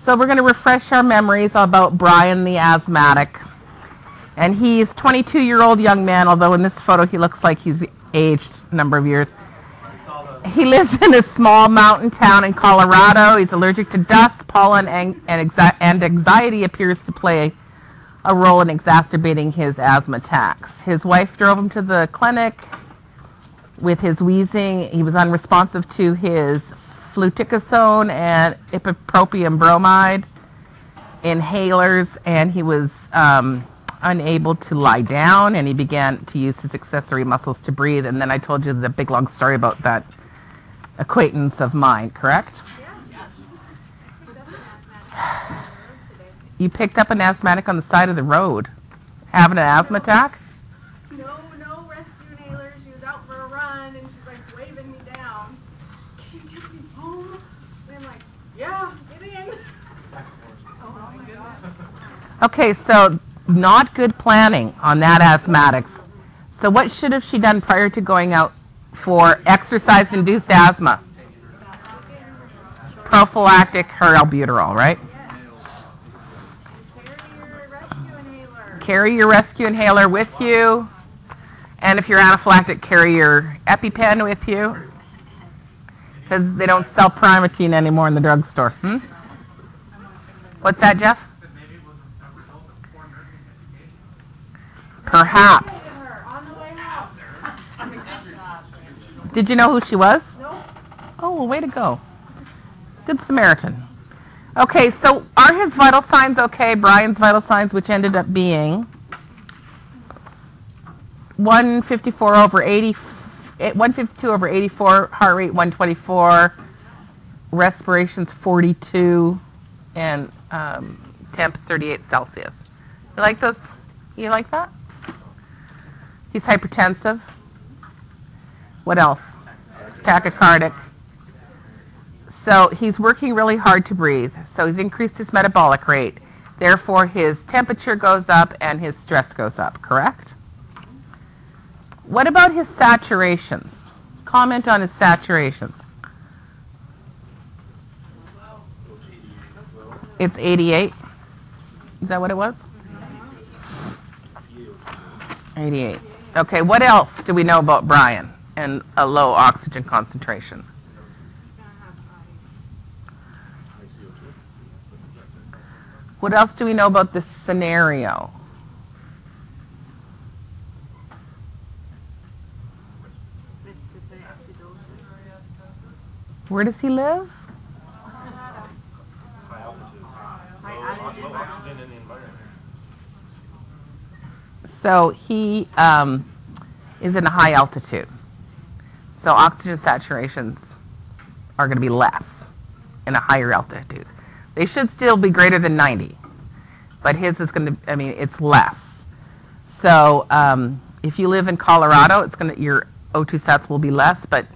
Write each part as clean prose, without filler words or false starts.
So we're going to refresh our memories about Brian the asthmatic. And he's a 22-year-old young man, although in this photo he looks like he's aged a number of years. He lives in a small mountain town in Colorado. He's allergic to dust, pollen, and anxiety appears to play a role in exacerbating his asthma attacks. His wife drove him to the clinic with his wheezing. He was unresponsive to his fluticasone and ipratropium bromide inhalers, and he was unable to lie down, and he began to use his accessory muscles to breathe. And then I told you the big long story about that acquaintance of mine, correct? Yeah. You picked up an asthmatic on the side of the road, having an asthma attack? No rescue inhaler. She was out for a run, and she's like waving me down. Can you take me home? And I'm like, yeah, get in. Oh my gosh. Okay, so not good planning on that asthmatics. So what should have she done prior to going out for exercise-induced asthma? Prophylactic her albuterol, right? Carry your rescue inhaler with you. And if you're anaphylactic, carry your EpiPen with you. Because they don't sell Primatene anymore in the drugstore. What's that, Jeff? Perhaps. Did you know who she was? No. Oh, well, way to go. Good Samaritan. Okay, so are his vital signs okay? Brian's vital signs, which ended up being 154 over 80, 152 over 84, heart rate 124, respirations 42, and temps 38 Celsius. You like those? You like that? He's hypertensive. What else? He's tachycardic. So he's working really hard to breathe. So he's increased his metabolic rate. Therefore, his temperature goes up and his stress goes up, correct? What about his saturations? Comment on his saturations. It's 88. Is that what it was? 88. Okay, what else do we know about Brian and a low oxygen concentration? What else do we know about this scenario? Where does he live? So he is in a high altitude. So oxygen saturations are going to be less in a higher altitude. They should still be greater than 90, but his is going to, I mean, it's less. So if you live in Colorado, it's going to, your O2 sats will be less, but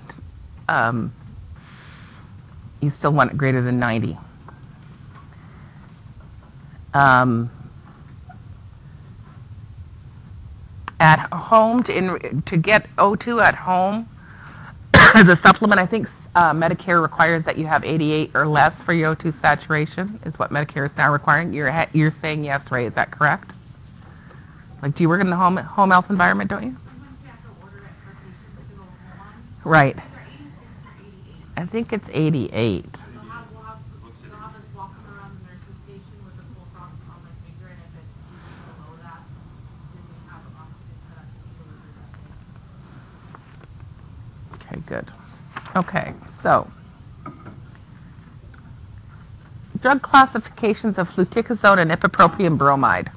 you still want it greater than 90. At home, to get O2 at home as a supplement, I think Medicare requires that you have 88 or less for your O2 saturation, is what Medicare is now requiring. You're saying yes, Ray, is that correct? Like, do you work in the home health environment, don't you? Right. I think it's 88. Okay, good. Okay, so drug classifications of fluticasone and ipratropium bromide.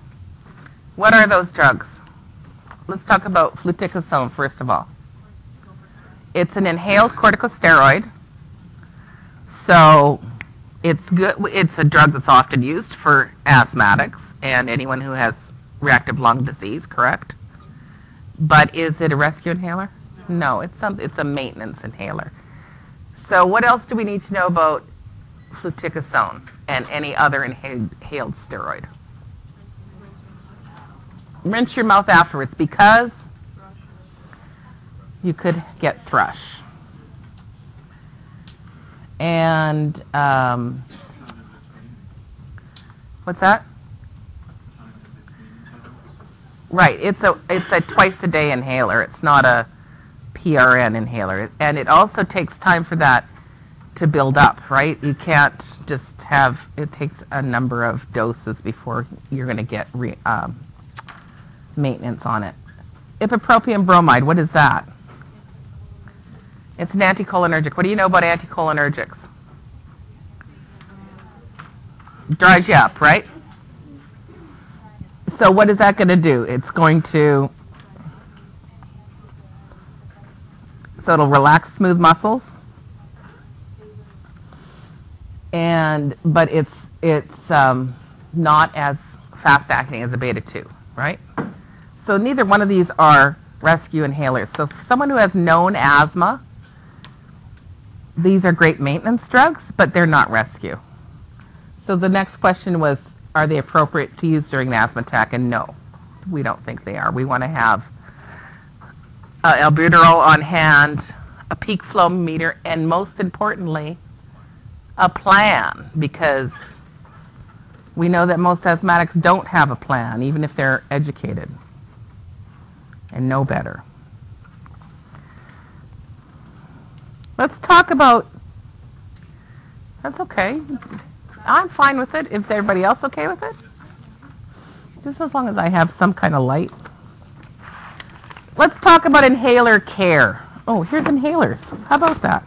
What are those drugs? Let's talk about fluticasone first of all. It's an inhaled corticosteroid. So it's good. It's a drug that's often used for asthmatics and anyone who has reactive lung disease, correct? But is it a rescue inhaler? No, it's a maintenance inhaler. So what else do we need to know about fluticasone and any other inhaled steroid? Rinse your mouth afterwards because you could get thrush. What's that? Right. It's a twice a day inhaler. It's not a PRN inhaler, and it also takes time for that to build up. Right. You can't just have. It takes a number of doses before you're going to get maintenance on it. Ibuprofen bromide. What is that? It's an anticholinergic. What do you know about anticholinergics? Dries you up, right? So what is that going to do? It's going to, so it'll relax smooth muscles, but it's not as fast acting as a beta 2, right? So neither one of these are rescue inhalers. So for someone who has known asthma, these are great maintenance drugs, but they're not rescue. So the next question was, are they appropriate to use during an asthma attack? And no, we don't think they are. We want to have albuterol on hand, a peak flow meter, and most importantly, a plan, because we know that most asthmatics don't have a plan, even if they're educated and know better. Let's talk about, that's okay. I'm fine with it. Is everybody else okay with it? Just as long as I have some kind of light. Let's talk about inhaler care. Oh, here's inhalers. How about that?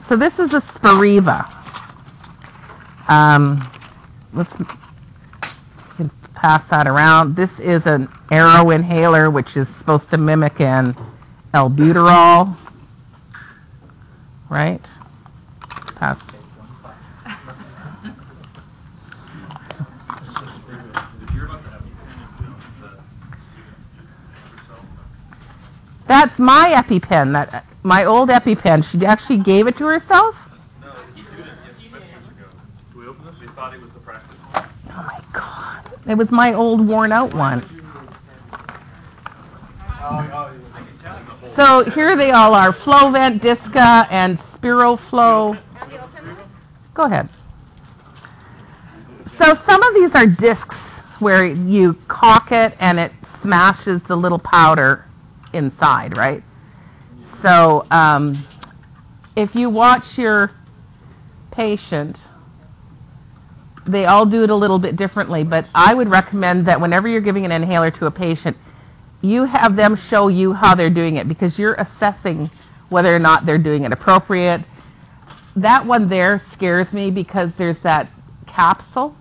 So this is a Spiriva. Let's pass that around. This is an Aero inhaler, which is supposed to mimic an albuterol. Right? Pass. That's my EpiPen. That my old EpiPen. She actually gave it to herself. No, he did it years ago. Do we open this? We thought it was the practice one. Oh my God! It was my old worn-out one. So here they all are: Flovent, Disca, and SpiroFlow. Go ahead. So some of these are discs where you caulk it and it smashes the little powder inside, right? So if you watch your patient, they all do it a little bit differently, but I would recommend that whenever you're giving an inhaler to a patient, you have them show you how they're doing it, because you're assessing whether or not they're doing it appropriate. That one there scares me because there's that capsule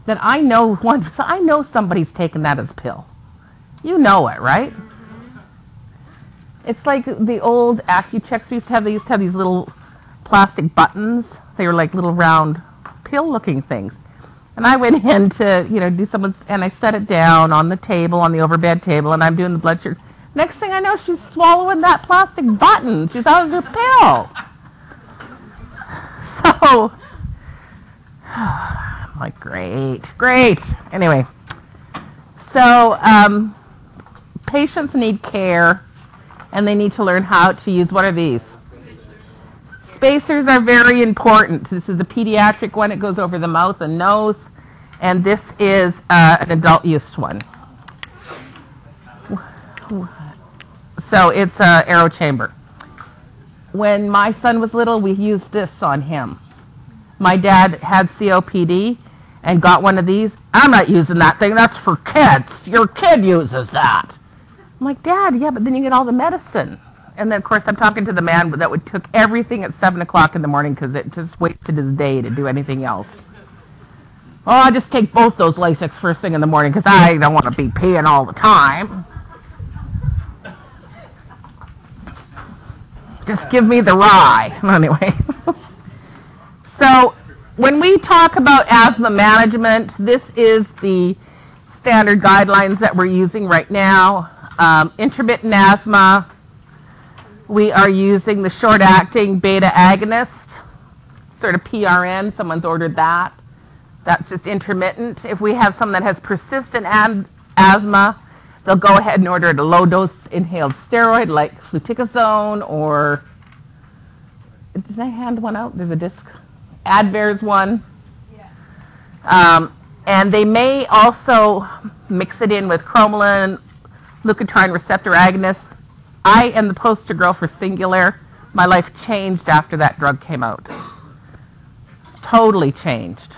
that I know somebody's taken that as a pill. You know it, right? It's like the old Accu-Checks we used to have. They used to have these little plastic buttons. They were like little round pill-looking things. And I went in to, do someone's, and I set it down on the table, on the overbed table, and I'm doing the blood sugar. Next thing I know, she's swallowing that plastic button. She thought it was her pill. So, I'm like, great. Anyway, so patients need care, and they need to learn how to use, what are these? Spacers are very important. This is a pediatric one. It goes over the mouth and nose. And this is an adult use one. So it's an Aero chamber. When my son was little, we used this on him. My dad had COPD and got one of these. I'm not using that thing. That's for kids. Your kid uses that. I'm like, Dad, yeah, but then you get all the medicine. And then, of course, I'm talking to the man that took everything at 7 o'clock in the morning because it just wasted his day to do anything else. Oh, I just take both those Lasix first thing in the morning because I don't want to be peeing all the time. Just give me the rye. Anyway. So when we talk about asthma management, this is the standard guidelines that we're using right now. Intermittent asthma. We are using the short-acting beta agonist, sort of PRN. Someone's ordered that. That's just intermittent. If we have someone that has persistent asthma, they'll go ahead and order a low-dose inhaled steroid like fluticasone or did I hand one out? There's a disc. Advair's one. Yeah. And they may also mix it in with cromolyn, leukotriene receptor agonist. I am the poster girl for Singular. My life changed after that drug came out. Totally changed.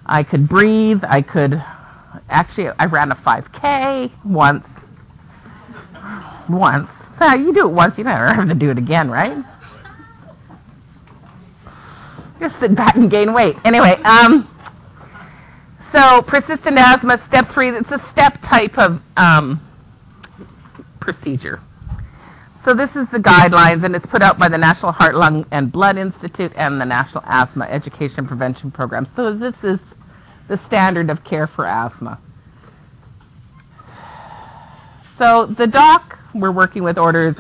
I could breathe. I ran a 5K once. You do it once, you never have to do it again, right? Just sit back and gain weight. Anyway, so persistent asthma, step 3, it's a step type of procedure. So this is the guidelines, and it's put out by the National Heart, Lung, and Blood Institute and the National Asthma Education Prevention Program. So this is the standard of care for asthma. So the doc we're working with orders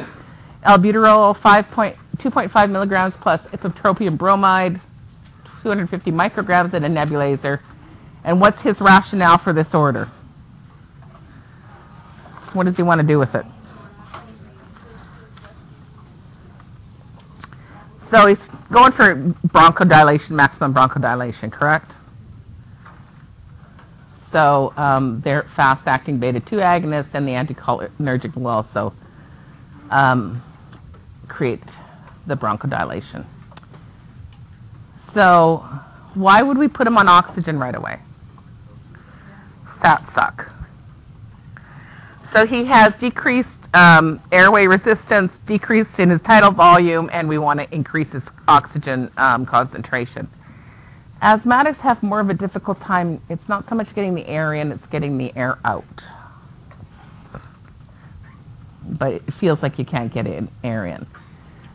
albuterol 2.5 milligrams plus ipratropium bromide, 250 micrograms in a nebulizer. And what's his rationale for this order? What does he want to do with it? So he's going for bronchodilation, maximum bronchodilation, correct? So they're fast-acting beta-2 agonists, and the anticholinergic will also create the bronchodilation. So why would we put him on oxygen right away? Stats suck. So he has decreased airway resistance, decreased in his tidal volume, and we want to increase his oxygen concentration. Asthmatics have more of a difficult time. It's not so much getting the air in, it's getting the air out. But it feels like you can't get air in.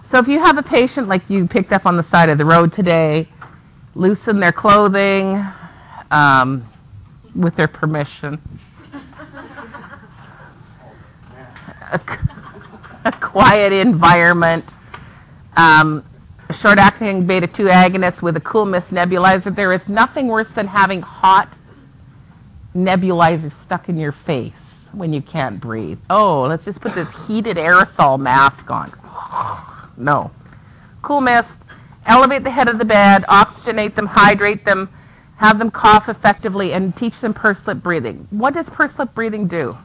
So if you have a patient like you picked up on the side of the road today, loosen their clothing with their permission. A quiet environment. A short-acting beta-2 agonist with a cool mist nebulizer. There is nothing worse than having hot nebulizer stuck in your face when you can't breathe. Oh, let's just put this heated aerosol mask on. No. Cool mist. Elevate the head of the bed, oxygenate them, hydrate them, have them cough effectively, and teach them pursed lip breathing. What does pursed lip breathing do?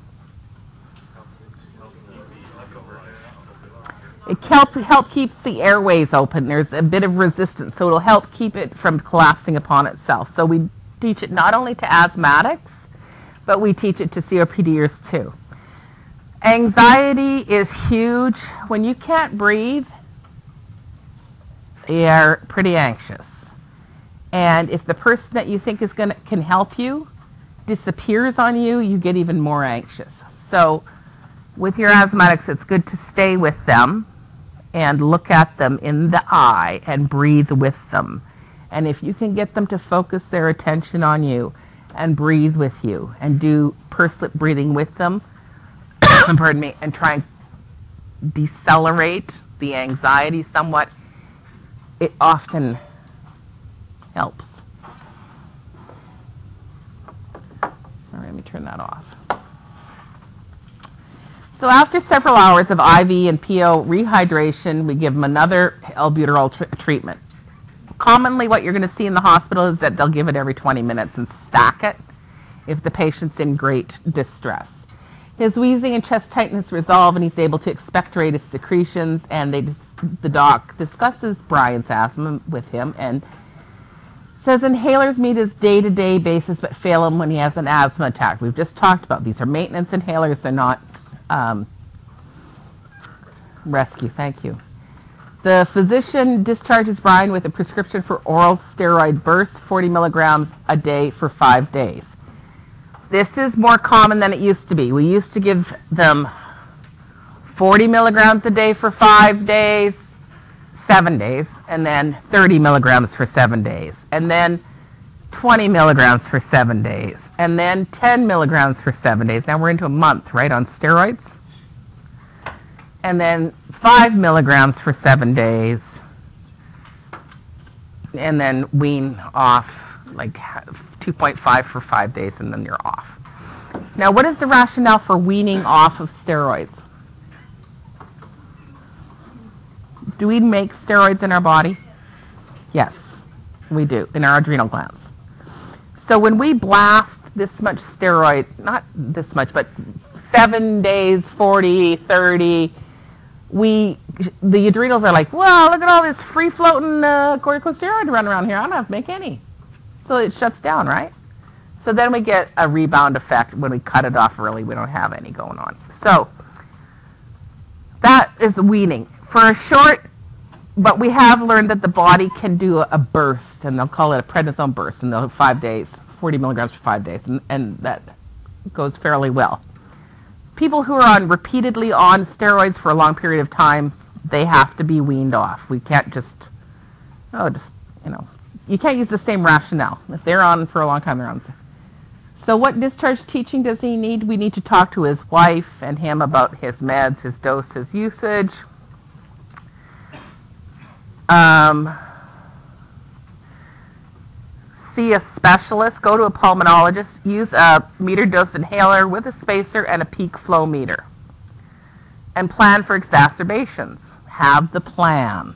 It help keeps the airways open. There's a bit of resistance, so it'll help keep it from collapsing upon itself. So we teach it not only to asthmatics, but we teach it to COPDers too. Anxiety is huge. When you can't breathe, you're pretty anxious. And if the person that you think can help you disappears on you, you get even more anxious. So with your asthmatics, it's good to stay with them and look at them in the eye and breathe with them. And if you can get them to focus their attention on you and breathe with you and do pursed lip breathing with them, pardon me, and try and decelerate the anxiety somewhat, it often helps. Sorry, let me turn that off. So after several hours of IV and PO rehydration, we give them another albuterol treatment. Commonly what you're going to see in the hospital is that they'll give it every 20 minutes and stack it if the patient's in great distress. His wheezing and chest tightness resolve, and he's able to expectorate his secretions, and the doc discusses Brian's asthma with him and says inhalers meet his day-to-day basis but fail him when he has an asthma attack. We've just talked about these are maintenance inhalers, they're not rescue. Thank you. The physician discharges Brian with a prescription for oral steroid bursts, 40 milligrams a day for 5 days. This is more common than it used to be. We used to give them 40 milligrams a day for 5 days, 7 days, and then 30 milligrams for 7 days, and then 20 milligrams for 7 days, and then 10 milligrams for 7 days. Now we're into a month, right, on steroids? And then 5 milligrams for 7 days, and then wean off like 2.5 for 5 days, and then you're off. Now, what is the rationale for weaning off of steroids? Do we make steroids in our body? Yes, we do, in our adrenal glands. So when we blast this much steroid, not this much, but 7 days, 40, 30, the adrenals are like, well, look at all this free-floating corticosteroid running around here. I don't have to make any. So it shuts down, right? So then we get a rebound effect when we cut it off early. We don't have any going on. So that is weaning. For a short, but we have learned that the body can do a burst, and they'll call it a prednisone burst, and they'll have 5 days, 40 milligrams for 5 days, and that goes fairly well. People who are repeatedly on steroids for a long period of time, they have to be weaned off. We can't just, you can't use the same rationale. If they're on for a long time, they're on. So what discharge teaching does he need? We need to talk to his wife and him about his meds, his dose, his usage. See a specialist, go to a pulmonologist, use a meter dose inhaler with a spacer and a peak flow meter. And plan for exacerbations. Have the plan.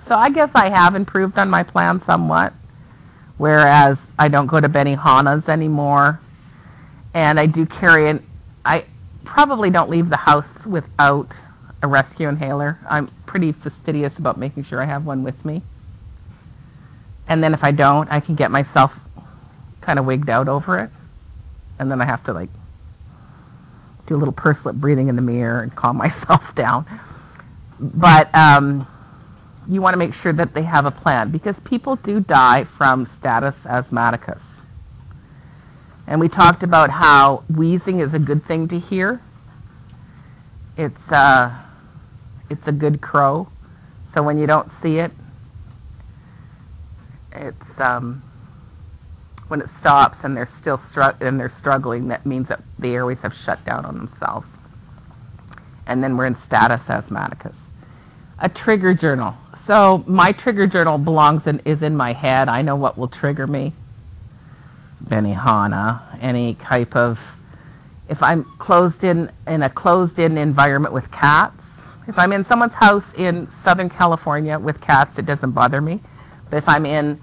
So I guess I have improved on my plan somewhat, whereas I don't go to Benihana's anymore. And I do carry I probably don't leave the house without a rescue inhaler. I'm pretty fastidious about making sure I have one with me. And then if I don't, I can get myself kind of wigged out over it. And then I have to do a little pursed lip breathing in the mirror and calm myself down. But you want to make sure that they have a plan, because people do die from status asthmaticus. And we talked about how wheezing is a good thing to hear. It's a good crow. So when you don't see it, it's when it stops and they're still struggling, that means that the airways have shut down on themselves. And then we're in status asthmaticus. A trigger journal. So my trigger journal is in my head. I know what will trigger me. Benihana, any type of, if I'm closed in a closed-in environment with cats. If I'm in someone's house in Southern California with cats, it doesn't bother me. But if I'm in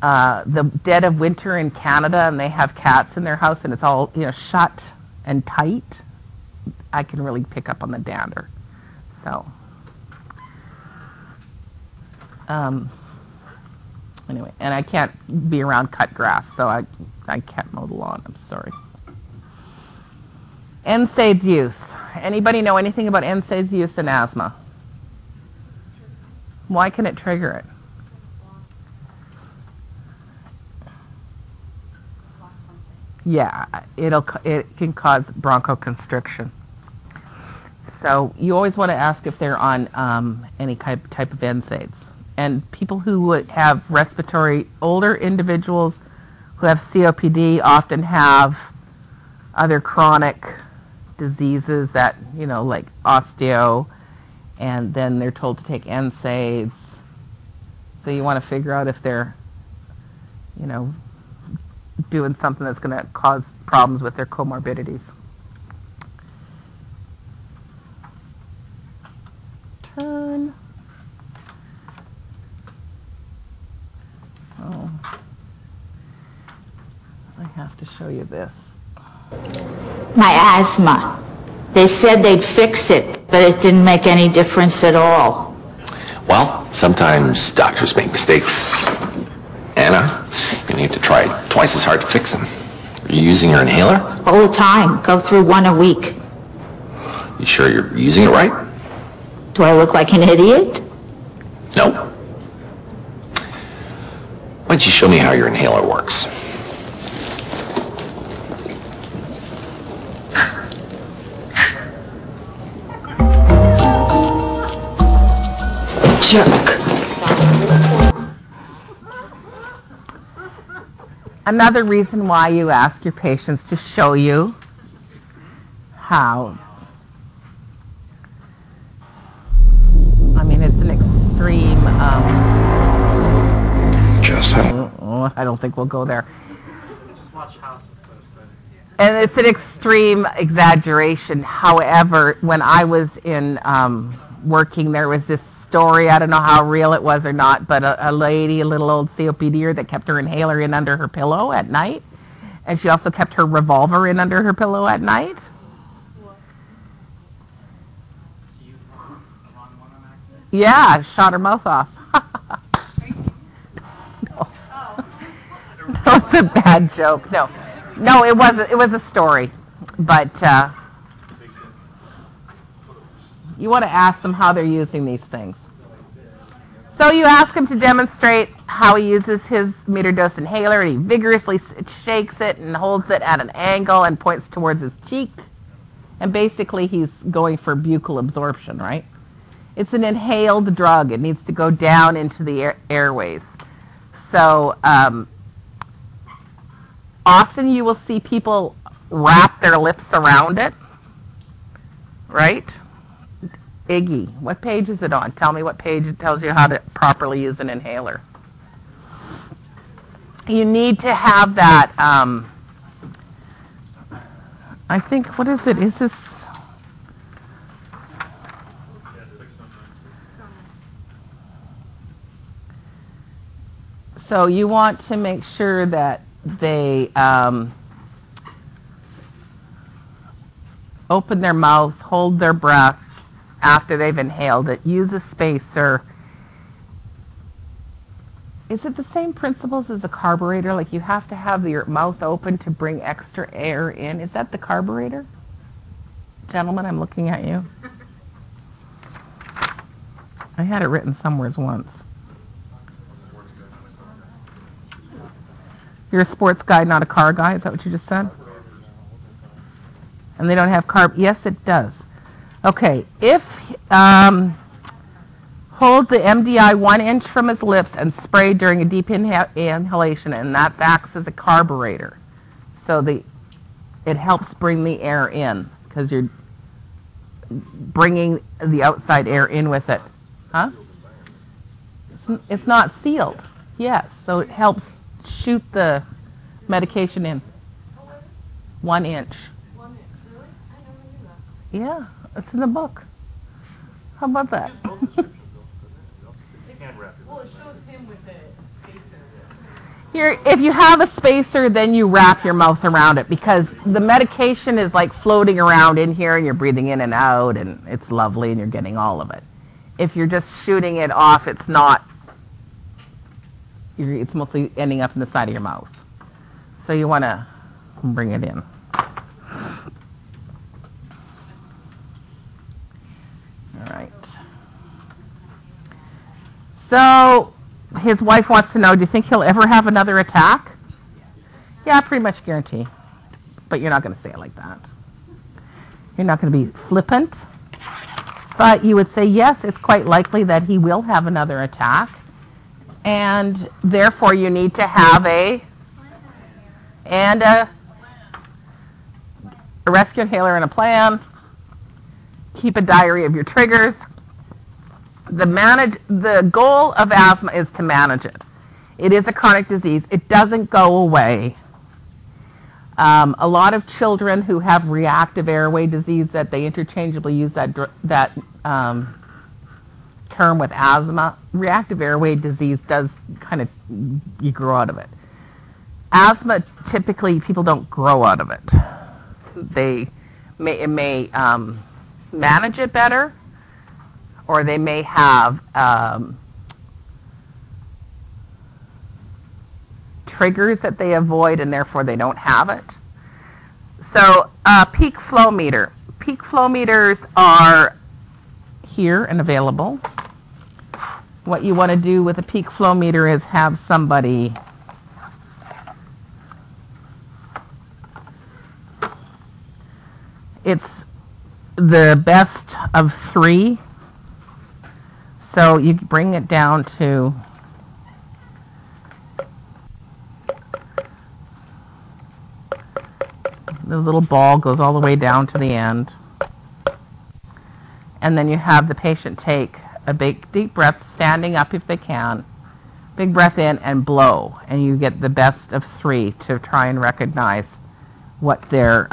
the dead of winter in Canada and they have cats in their house and it's all shut and tight, I can really pick up on the dander. So anyway, and I can't be around cut grass, so I can't mow the lawn. I'm sorry. NSAIDs use. Anybody know anything about NSAIDs use in asthma? Why can it trigger it? Yeah, it can cause bronchoconstriction. So you always want to ask if they're on any type of NSAIDs. And people who would have older individuals who have COPD often have other chronic diseases that, like osteo, and then they're told to take NSAIDs. So you want to figure out if they're, doing something that's going to cause problems with their comorbidities. Turn. Oh, I have to show you this. My asthma. They said they'd fix it, but it didn't make any difference at all. Well, sometimes doctors make mistakes. Anna, you need to try twice as hard to fix them. Are you using your inhaler? All the time. Go through one a week. You sure you're using it right? Do I look like an idiot? No. Why don't you show me how your inhaler works? Jerk. Another reason why you ask your patients to show you how. I mean, it's an extreme. Just how? I don't think we'll go there. Just watch House instead of study. And it's an extreme exaggeration. However, when I was in working, there was this story, I don't know how real it was or not, but a lady, a little old COPDer that kept her inhaler in under her pillow at night. And she also kept her revolver in under her pillow at night. Yeah, shot her mouth off. No. That was a bad joke. No, it wasn't. It was a story. But you want to ask them how they're using these things. So you ask him to demonstrate how he uses his metered-dose inhaler, and he vigorously shakes it and holds it at an angle and points towards his cheek. And basically he's going for buccal absorption, right? It's an inhaled drug. It needs to go down into the airways. So often you will see people wrap their lips around it, right? Iggy, what page is it on? Tell me what page it tells you how to properly use an inhaler. You need to have that, I think, what is it? Is this? So you want to make sure that they open their mouth, hold their breath after they've inhaled it. Use a spacer. Is it the same principles as a carburetor? Like you have to have your mouth open to bring extra air in. Is that the carburetor? Gentlemen, I'm looking at you. I had it written somewhere once. You're a sports guy, not a car guy. Is that what you just said? And they don't have carb. Yes, it does. Okay. If hold the MDI 1 inch from his lips and spray during a deep inhalation, and that acts as a carburetor. So it helps bring the air in because you're bringing the outside air in with it. Huh? It's not sealed. Yes. So it helps shoot the medication in. 1 inch. 1 inch, really? I never knew that. Yeah, it's in the book. How about that? Well, it shows him with the spacer. Here, if you have a spacer, then you wrap your mouth around it because the medication is like floating around in here and you're breathing in and out and it's lovely and you're getting all of it. If you're just shooting it off, it's not. It's mostly ending up in the side of your mouth. So you want to bring it in. All right. So his wife wants to know, do you think he'll ever have another attack? Yeah, pretty much guarantee. But you're not going to say it like that. You're not going to be flippant. But you would say, yes, it's quite likely that he will have another attack. And therefore, you need to have a rescue inhaler and a plan. Keep a diary of your triggers. The goal of asthma is to manage it. It is a chronic disease. It doesn't go away. A lot of children who have reactive airway disease, that they interchangeably use that term with asthma. Reactive airway disease does kind of, you grow out of it. Asthma, typically people don't grow out of it. They may manage it better, or they may have triggers that they avoid and therefore they don't have it. So peak flow meter. Peak flow meters are here and available. What you want to do with a peak flow meter is have somebody it's the best of 3. So you bring it down to the little ball goes all the way down to the end. And then you have the patient take a big deep breath, standing up if they can. Big breath in and blow. And you get the best of 3 to try and recognize what their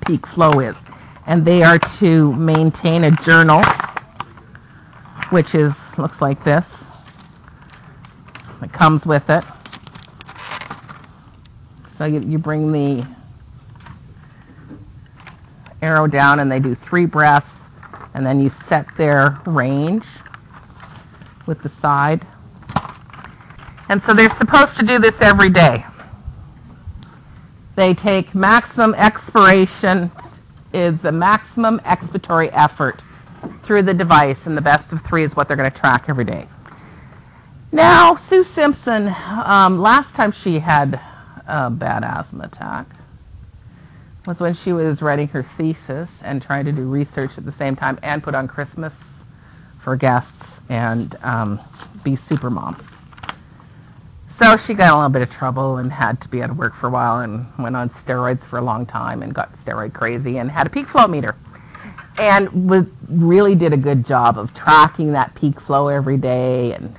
peak flow is. And they are to maintain a journal, which looks like this. It comes with it. So you bring the arrow down and they do 3 breaths, and then you set their range with the side. And so they're supposed to do this every day. They take maximum expiration is the maximum expiratory effort through the device, and the best of 3 is what they're going to track every day. Now, Sue Simpson, last time she had a bad asthma attack was when she was writing her thesis and trying to do research at the same time and put on Christmas for guests and be supermom. So she got in a little bit of trouble and had to be out of work for a while and went on steroids for a long time and got steroid crazy and had a peak flow meter. And really did a good job of tracking that peak flow every day, and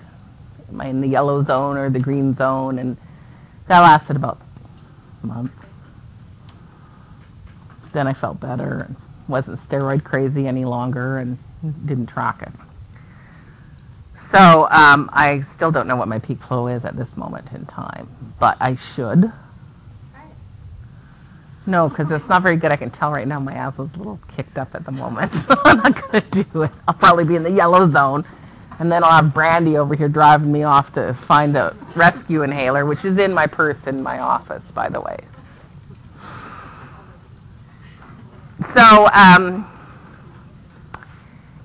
am I in the yellow zone or the green zone, and that lasted about a month. Then I felt better and wasn't steroid crazy any longer and didn't track it. So I still don't know what my peak flow is at this moment in time, but I should. No, because it's not very good. I can tell right now my asthma's a little kicked up at the moment. I'm not going to do it. I'll probably be in the yellow zone. And then I'll have Brandy over here driving me off to find a rescue inhaler, which is in my purse in my office, by the way. So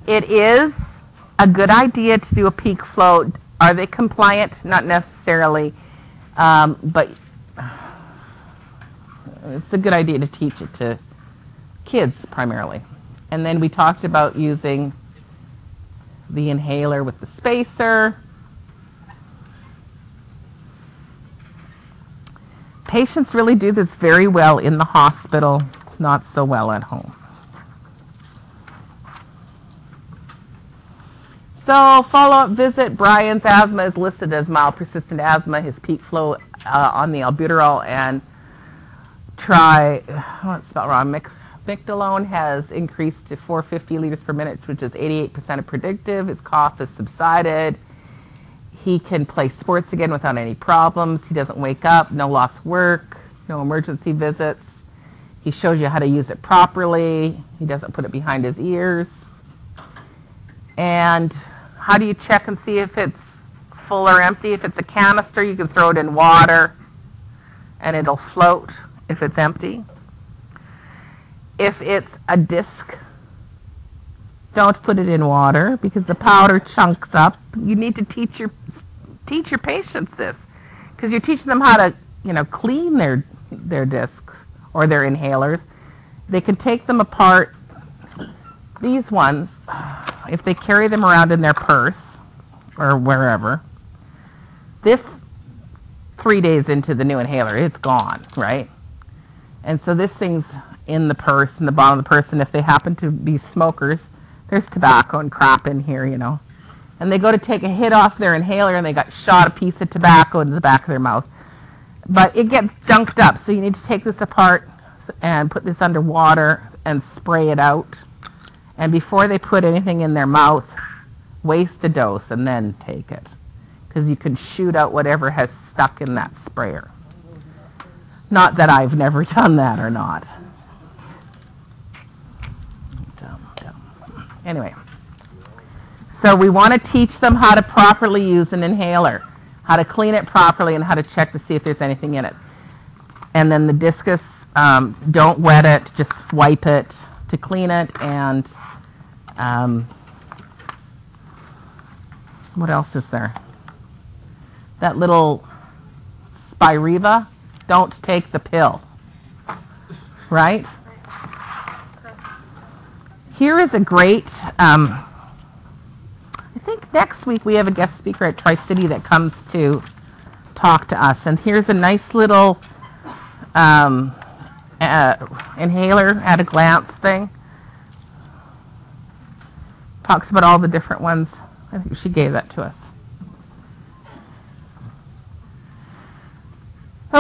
it is a good idea to do a peak flow. Are they compliant? Not necessarily, but it's a good idea to teach it to kids primarily. And then we talked about using the inhaler with the spacer. Patients really do this very well in the hospital, not so well at home. So follow-up visit, Brian's asthma is listed as mild persistent asthma. His peak flow on the albuterol and Mictolone has increased to 450 liters per minute, which is 88% of predictive. His cough has subsided. He can play sports again without any problems. He doesn't wake up, no lost work, no emergency visits. He shows you how to use it properly. He doesn't put it behind his ears. And how do you check and see if it's full or empty? If it's a canister, you can throw it in water and it'll float if it's empty. If it's a disc, don't put it in water because the powder chunks up. You need to teach your patients this, because you're teaching them how to, clean their discs or their inhalers. They can take them apart. These ones, if they carry them around in their purse or wherever, this 3 days into the new inhaler, it's gone, right? And so this thing's in the purse, in the bottom of the purse, and if they happen to be smokers, there's tobacco and crap in here, And they go to take a hit off their inhaler and they got shot a piece of tobacco into the back of their mouth. But it gets junked up, so you need to take this apart and put this under water and spray it out. And before they put anything in their mouth, waste a dose and then take it, because you can shoot out whatever has stuck in that sprayer. Not that I've never done that or not. Anyway, so we want to teach them how to properly use an inhaler, how to clean it properly, and how to check to see if there's anything in it. And then the discus, don't wet it, just wipe it to clean it. And what else is there? That little Spiriva, don't take the pill, right? Here is a great, I think next week we have a guest speaker at Tri-City that comes to talk to us. And here's a nice little inhaler at a glance thing. Talks about all the different ones. I think she gave that to us.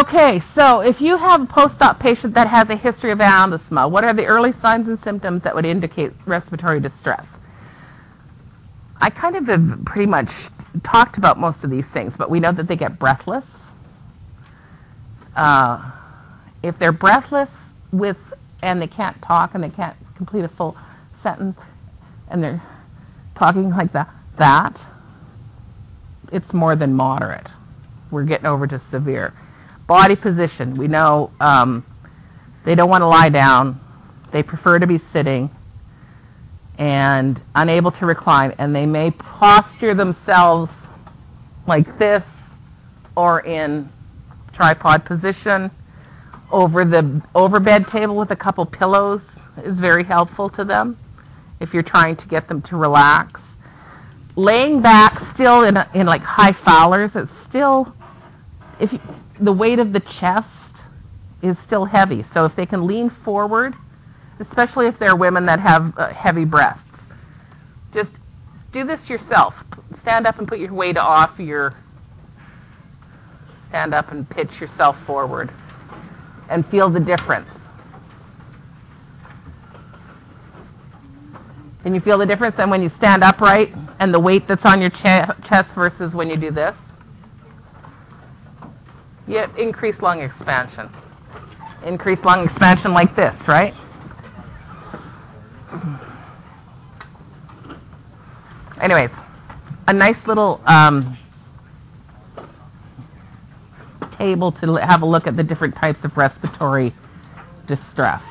Okay, so if you have a post-op patient that has a history of asthma, what are the early signs and symptoms that would indicate respiratory distress? I kind of have pretty much talked about most of these things, but we know that they get breathless. If they're breathless and they can't talk and they can't complete a full sentence and they're talking like that, it's more than moderate. We're getting over to severe. Body position, we know they don't want to lie down. They prefer to be sitting and unable to recline, and they may posture themselves like this or in tripod position. Over bed table with a couple pillows is very helpful to them if you're trying to get them to relax. Laying back still in like high fowlers, it's still, the weight of the chest is still heavy. So if they can lean forward, especially if they're women that have heavy breasts, just do this yourself. Stand up and put your weight off stand up and pitch yourself forward and feel the difference. Can you feel the difference then when you stand upright and the weight that's on your chest versus when you do this? You have increased lung expansion. Increased lung expansion like this, right? Anyways, a nice little table to have a look at the different types of respiratory distress.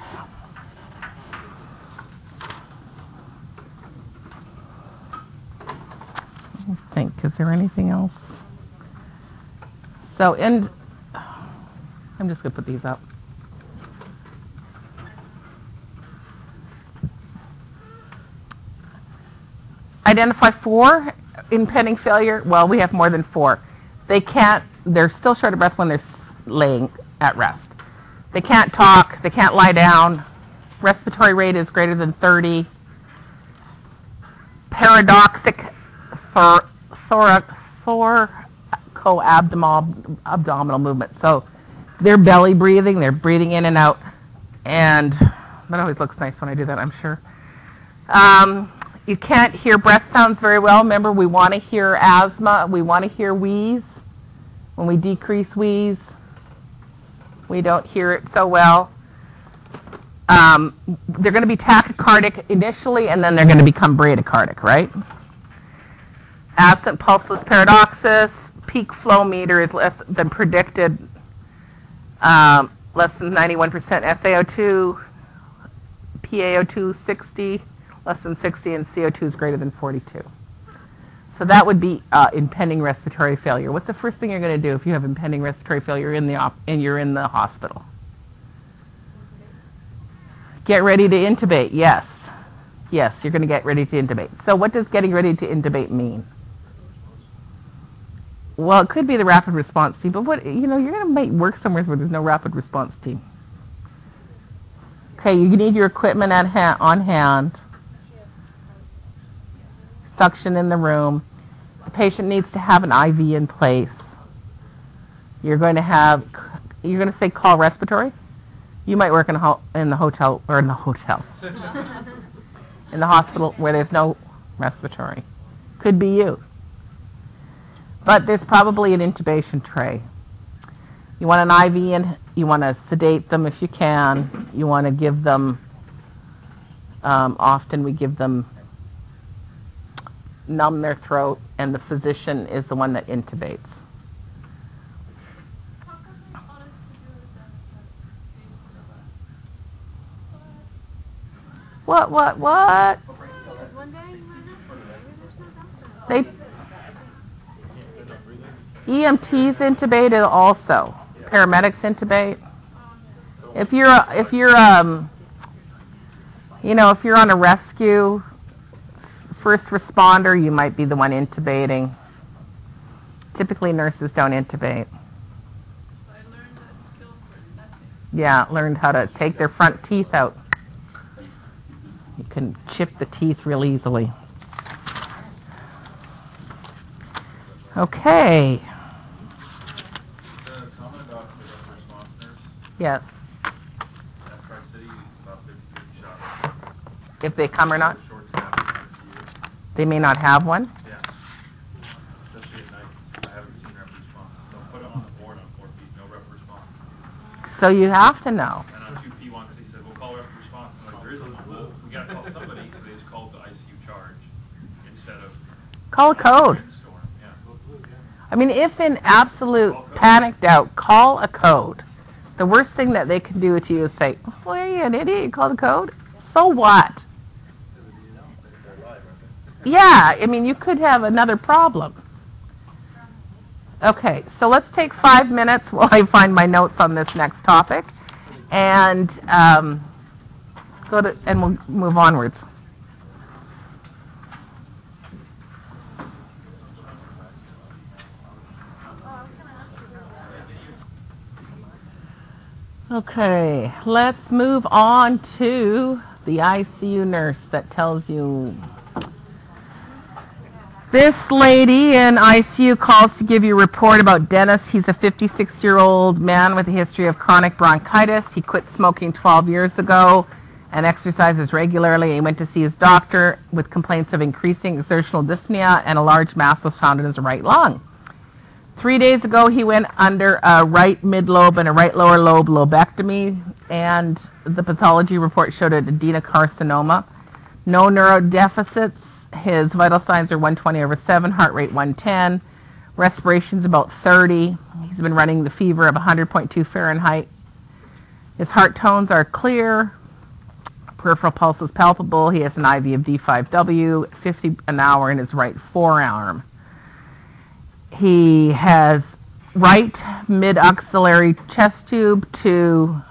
I think, is there anything else? So, I'm just going to put these up. Identify 4 impending failure. Well, we have more than 4. They're still short of breath when they're laying at rest. They can't talk, they can't lie down. Respiratory rate is greater than 30. Paradoxic thoracoabdominal movement. So they're belly breathing, they're breathing in and out. And that always looks nice when I do that, I'm sure. You can't hear breath sounds very well. Remember, we want to hear asthma. We want to hear wheeze. When we decrease wheeze, we don't hear it so well. They're going to be tachycardic initially, and then they're going to become bradycardic, right? Absent pulseless paradoxis. Peak flow meter is less than predicted. Less than 91% SaO2. PaO2 60. Less than 60, and CO2 is greater than 42. So that would be impending respiratory failure. What's the first thing you're going to do if you have impending respiratory failure and you're in the hospital? Get ready to intubate. Yes. Yes, you're going to get ready to intubate. So what does getting ready to intubate mean? Well, it could be the rapid response team, but you're going to work somewhere where there's no rapid response team. Okay, you need your equipment on hand. Suction in the room. The patient needs to have an IV in place. You're going to say call respiratory. You might work in the hotel in the hospital where there's no respiratory. Could be you. But there's probably an intubation tray. You want an IV in. You want to sedate them if you can. You want to give them. Often we give them. Numb their throat, and the physician is the one that intubates. What? EMTs intubate also. Paramedics intubate. If you're on a rescue, first responder, you might be the one intubating. Typically, nurses don't intubate. Yeah, learned how to take their front teeth out. You can chip the teeth real easily. Okay. Yes. At Tri-City, it's about 50-50 shot. If they come or not, Short staff in ICU. they may not have one. Yeah. Especially at night. I haven't seen rep response. They'll put it on the board on 4 feet, no rep response. So you have to know. And on 2P once they said, we'll call rep response. And like, there isn't one. Well, we got to call somebody. So they just called the ICU charge instead of Call a code. brainstorm. Yeah. I mean, if in absolute panic doubt, call a code. The worst thing that they can do to you is say, well, are you an idiot? You called a code? So what? Yeah, I mean, you could have another problem. Okay, so let's take 5 minutes while I find my notes on this next topic, and we'll move onwards. Okay, let's move on to the ICU nurse that tells you. This lady in ICU calls to give you a report about Dennis. He's a 56-year-old man with a history of chronic bronchitis. He quit smoking 12 years ago and exercises regularly. He went to see his doctor with complaints of increasing exertional dyspnea, and a large mass was found in his right lung. 3 days ago, he went under a right mid-lobe and a right lower lobe lobectomy, and the pathology report showed an adenocarcinoma. No neurodeficits. His vital signs are 120/7, heart rate 110, respiration's about 30. He's been running the fever of 100.2 Fahrenheit. His heart tones are clear. Peripheral pulse is palpable. He has an IV of D5W, 50 an hour in his right forearm. He has right mid-axillary chest tube to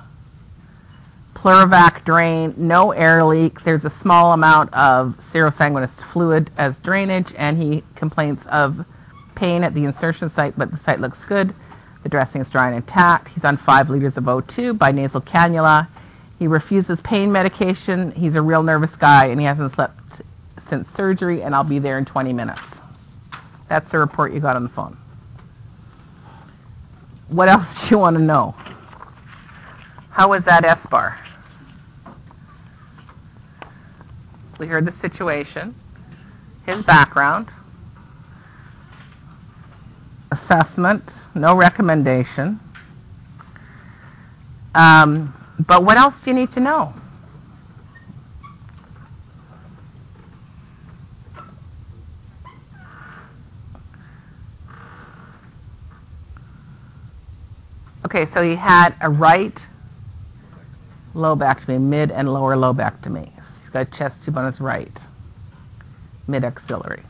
pleurovac drain, no air leak. There's a small amount of serosanguinous fluid as drainage, and he complains of pain at the insertion site, but the site looks good. The dressing is dry and intact. He's on 5 liters of O2 by nasal cannula. He refuses pain medication. He's a real nervous guy, and he hasn't slept since surgery, and I'll be there in 20 minutes. That's the report you got on the phone. What else do you want to know? How was that S-bar? We heard the situation, his background, assessment, no recommendation. But what else do you need to know? Okay, so he had a right lobectomy, mid and lower lobectomy. He's got a chest tube on his right, mid-axilla.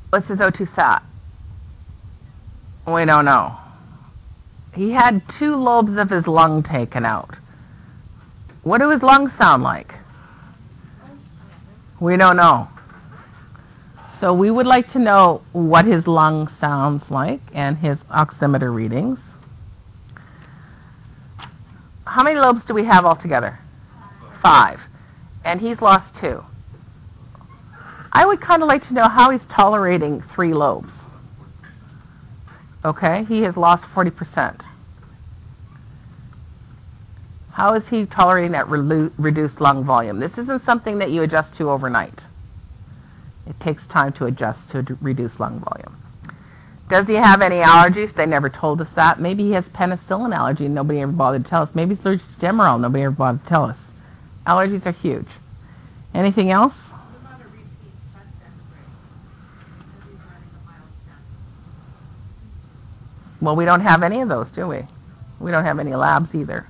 What's his O2 sat? We don't know. He had 2 lobes of his lung taken out. What do his lungs sound like? We don't know. So we would like to know what his lung sounds like and his oximeter readings. How many lobes do we have altogether? 5. And he's lost 2. I would kind of like to know how he's tolerating 3 lobes. Okay, he has lost 40%. How is he tolerating that reduced lung volume? This isn't something that you adjust to overnight. It takes time to adjust to reduce lung volume. Does he have any allergies? They never told us that. Maybe he has penicillin allergy and nobody ever bothered to tell us. Maybe he's allergic to Demerol. Nobody ever bothered to tell us. Allergies are huge. Anything else? Well, we don't have any of those, do we? We don't have any labs either.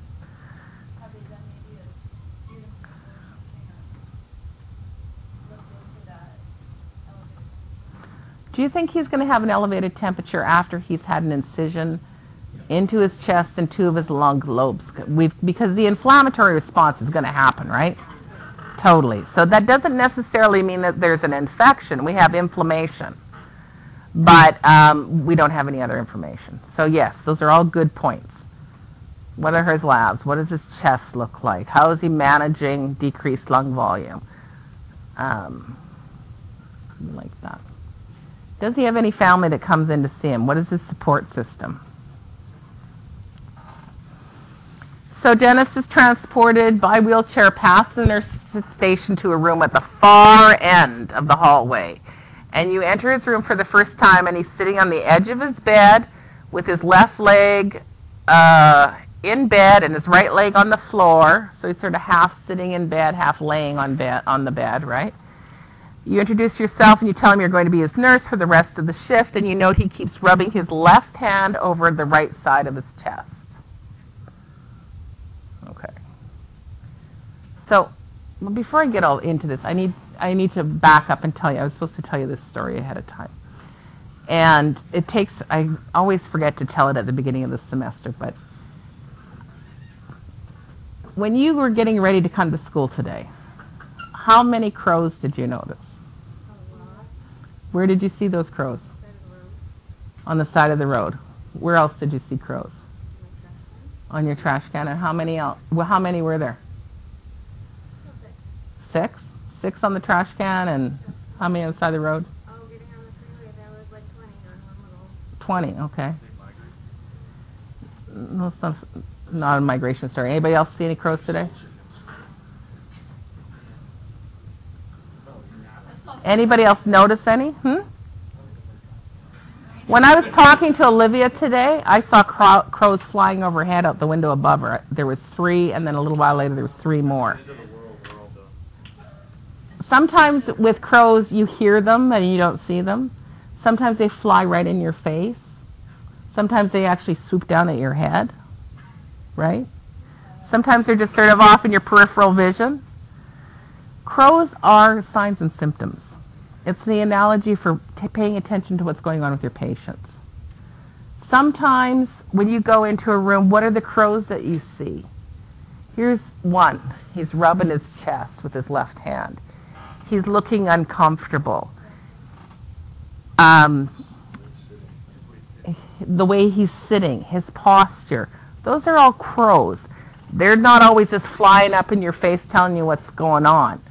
Do you think he's going to have an elevated temperature after he's had an incision into his chest and 2 of his lung lobes? Because the inflammatory response is going to happen, right? Totally. So that doesn't necessarily mean that there's an infection. We have inflammation. But we don't have any other information. So yes, those are all good points. What are his labs? What does his chest look like? How is he managing decreased lung volume? Like that. Does he have any family that comes in to see him? What is his support system? So Dennis is transported by wheelchair past the nurse station to a room at the far end of the hallway. And you enter his room for the first time, and he's sitting on the edge of his bed with his left leg in bed and his right leg on the floor. So he's sort of half sitting in bed, half laying on the bed, right? You introduce yourself and you tell him you're going to be his nurse for the rest of the shift, and you note he keeps rubbing his left hand over the right side of his chest. Okay. So before I get all into this, I need to back up and tell you, I was supposed to tell you this story ahead of time. And I always forget to tell it at the beginning of the semester, but when you were getting ready to come to school today, how many crows did you notice? A lot. Where did you see those crows? On the side of the road. Where else did you see crows? On your trash can. And how many else? Well, how many were there? 6? 6 on the trash can, and how many on the side of the road? Oh, getting on the freeway, there was like 20 on one little. 20, okay. No, it's not a migration story. Anybody else see any crows today? Anybody else notice any? When I was talking to Olivia today, I saw crows flying overhead out the window above her. There was 3, and then a little while later there was 3 more. Sometimes with crows you hear them and you don't see them. Sometimes they fly right in your face. Sometimes they actually swoop down at your head, right? Sometimes they're just sort of off in your peripheral vision. Crows are signs and symptoms. It's the analogy for paying attention to what's going on with your patients. Sometimes when you go into a room, what are the crows that you see? Here's one. He's rubbing his chest with his left hand. He's looking uncomfortable. The way he's sitting, his posture, those are all crows. They're not always just flying up in your face telling you what's going on.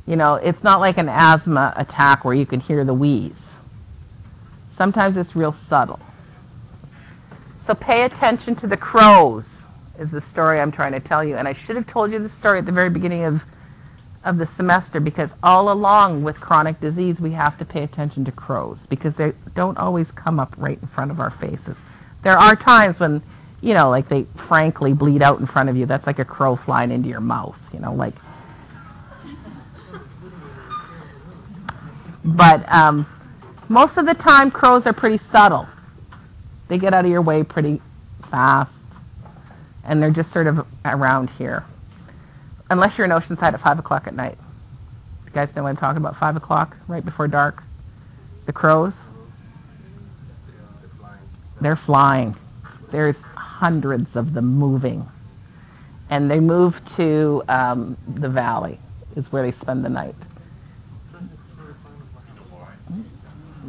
You know, it's not like an asthma attack where you can hear the wheeze. Sometimes it's real subtle. So pay attention to the crows is the story I'm trying to tell you. And I should have told you the story at the very beginning of the semester, because all along with chronic disease we have to pay attention to crows because they don't always come up right in front of our faces. There are times when, you know, like they frankly bleed out in front of you. That's like a crow flying into your mouth, you know, like. But most of the time, crows are pretty subtle. They get out of your way pretty fast, and they're just sort of around here. Unless you're in Oceanside at 5 o'clock at night. You guys know what I'm talking about, 5 o'clock, right before dark? The crows? They're flying. There's hundreds of them moving. And they move to the valley, is where they spend the night.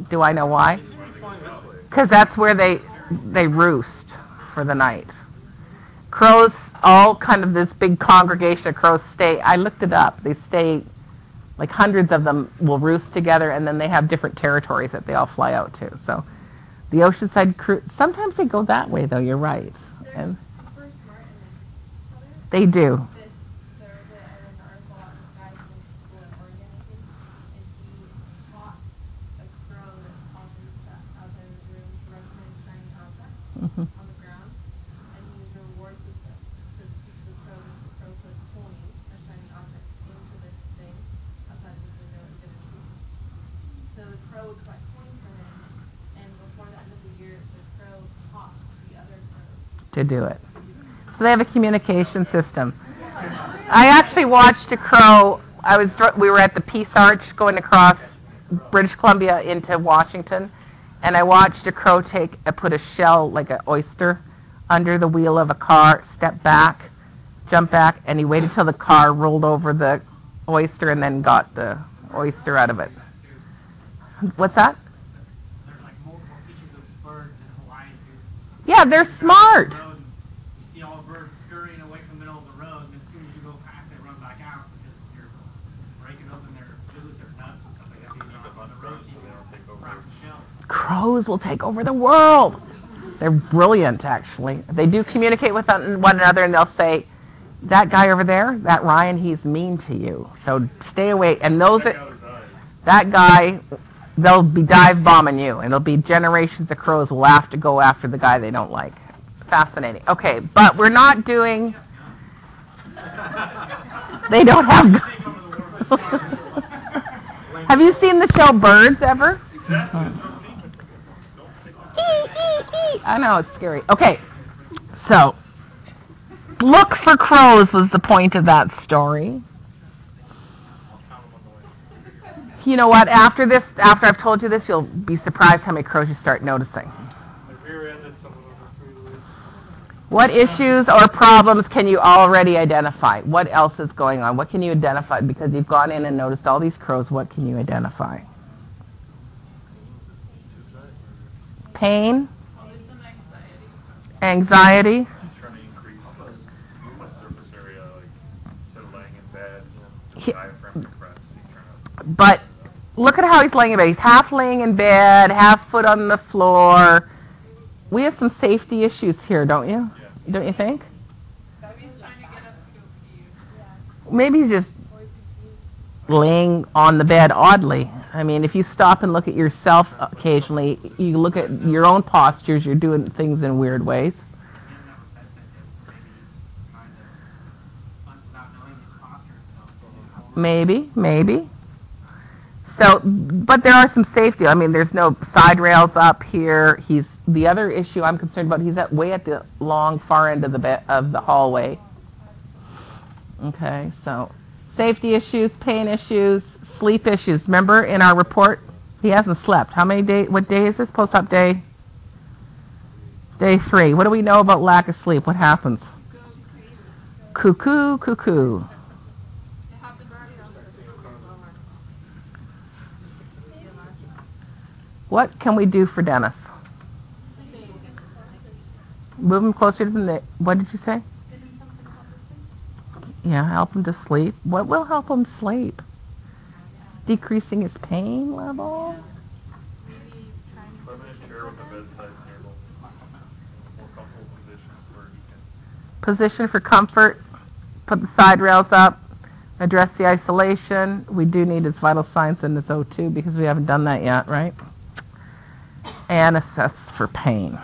Do I know why? Because that's where they roost for the night. Crows, all kind of this big congregation of crows stay. I looked it up. They stay, like hundreds of them will roost together, and then they have different territories that they all fly out to. So the Oceanside crew, sometimes they go that way, though. You're right. And they do. Mm-hmm. On the ground, and he used a reward system to teach the crow that the crow could point a shiny object into this thing outside of the window and get a treat. So the crow would collect coins for him, and before the end of the year, the crow taught the other crows to do it. So they have a communication system. I actually watched a crow. We were at the Peace Arch going across British Columbia into Washington. And I watched a crow put a shell, like an oyster, under the wheel of a car, step back, jump back, and he waited till the car rolled over the oyster and then got the oyster out of it. What's that? There's like multiple species of birds in Hawaii. Yeah, they're smart. You see all the birds scurrying away from the middle of the road, and as soon as you go past, they run back out because you're breaking open their food, their nuts, and stuff like that. They eat up on the road, so they don't take over. Crack the shell. Crows will take over the world. They're brilliant, actually. They do communicate with one another, and they'll say, that guy over there, that Ryan, he's mean to you. So stay away. And that guy, they'll be dive bombing you, and there'll be generations of crows will have to go after the guy they don't like. Fascinating. Okay, but we're not doing... They don't have... Have you seen the show Birds ever? I know, it's scary. Okay, so look for crows was the point of that story. You know what? After I've told you this, you'll be surprised how many crows you start noticing. What issues or problems can you already identify? What else is going on? What can you identify? Because you've gone in and noticed all these crows, what can you identify? Pain? Anxiety? He's trying to increase the surface area, like instead of laying in bed, diaphragm compressed. But look at how he's laying in bed. He's half laying in bed, half foot on the floor. We have some safety issues here, don't you? Yeah. Don't you think? Maybe he's trying to get us to go pee. Maybe he's just laying on the bed oddly. I mean, if you stop and look at yourself occasionally, you look at your own postures, you're doing things in weird ways. Maybe. So, but there are some safety. I mean, there's no side rails up here. The other issue I'm concerned about, he's way at the long far end of the hallway. Okay, so safety issues, pain issues, sleep issues. Remember in our report, he hasn't slept. How many days? What day is this? Post-op day? Day 3. What do we know about lack of sleep? What happens? Cuckoo. What can we do for Dennis? Move him closer to the... What did you say? Yeah, help him to sleep. What will help him sleep? Decreasing his pain level? Put him in a chair with a bedside table. More comfortable position where he can... Position for comfort. Put the side rails up. Address the isolation. We do need his vital signs and his O2 because we haven't done that yet, right? And assess for pain.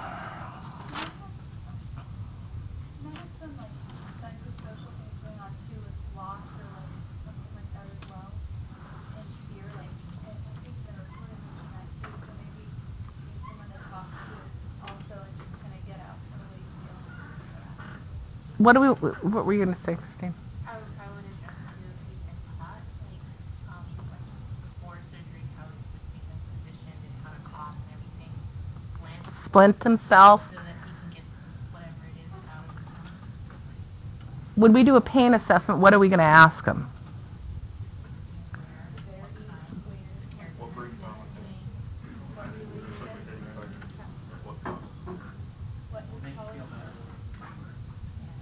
What were you going to say, Christine? I would address too if he's been taught, like before surgery, how he's positioned and how to cough and everything. Splint himself. So that he can get whatever it is out of him. When we do a pain assessment, what are we going to ask him? What brings on with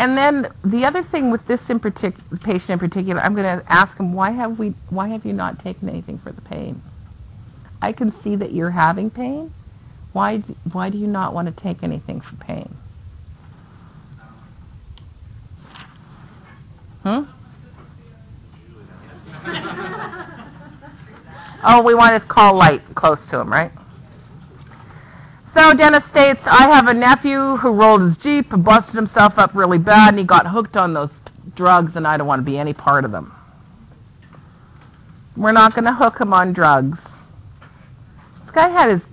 And then the other thing with this patient in particular, I'm going to ask him, why have you not taken anything for the pain? I can see that you're having pain. Why do you not want to take anything for pain? Oh, we want his call light close to him, right? So Dennis states, I have a nephew who rolled his Jeep, busted himself up really bad, and he got hooked on those drugs, and I don't want to be any part of them. We're not going to hook him on drugs. This guy had his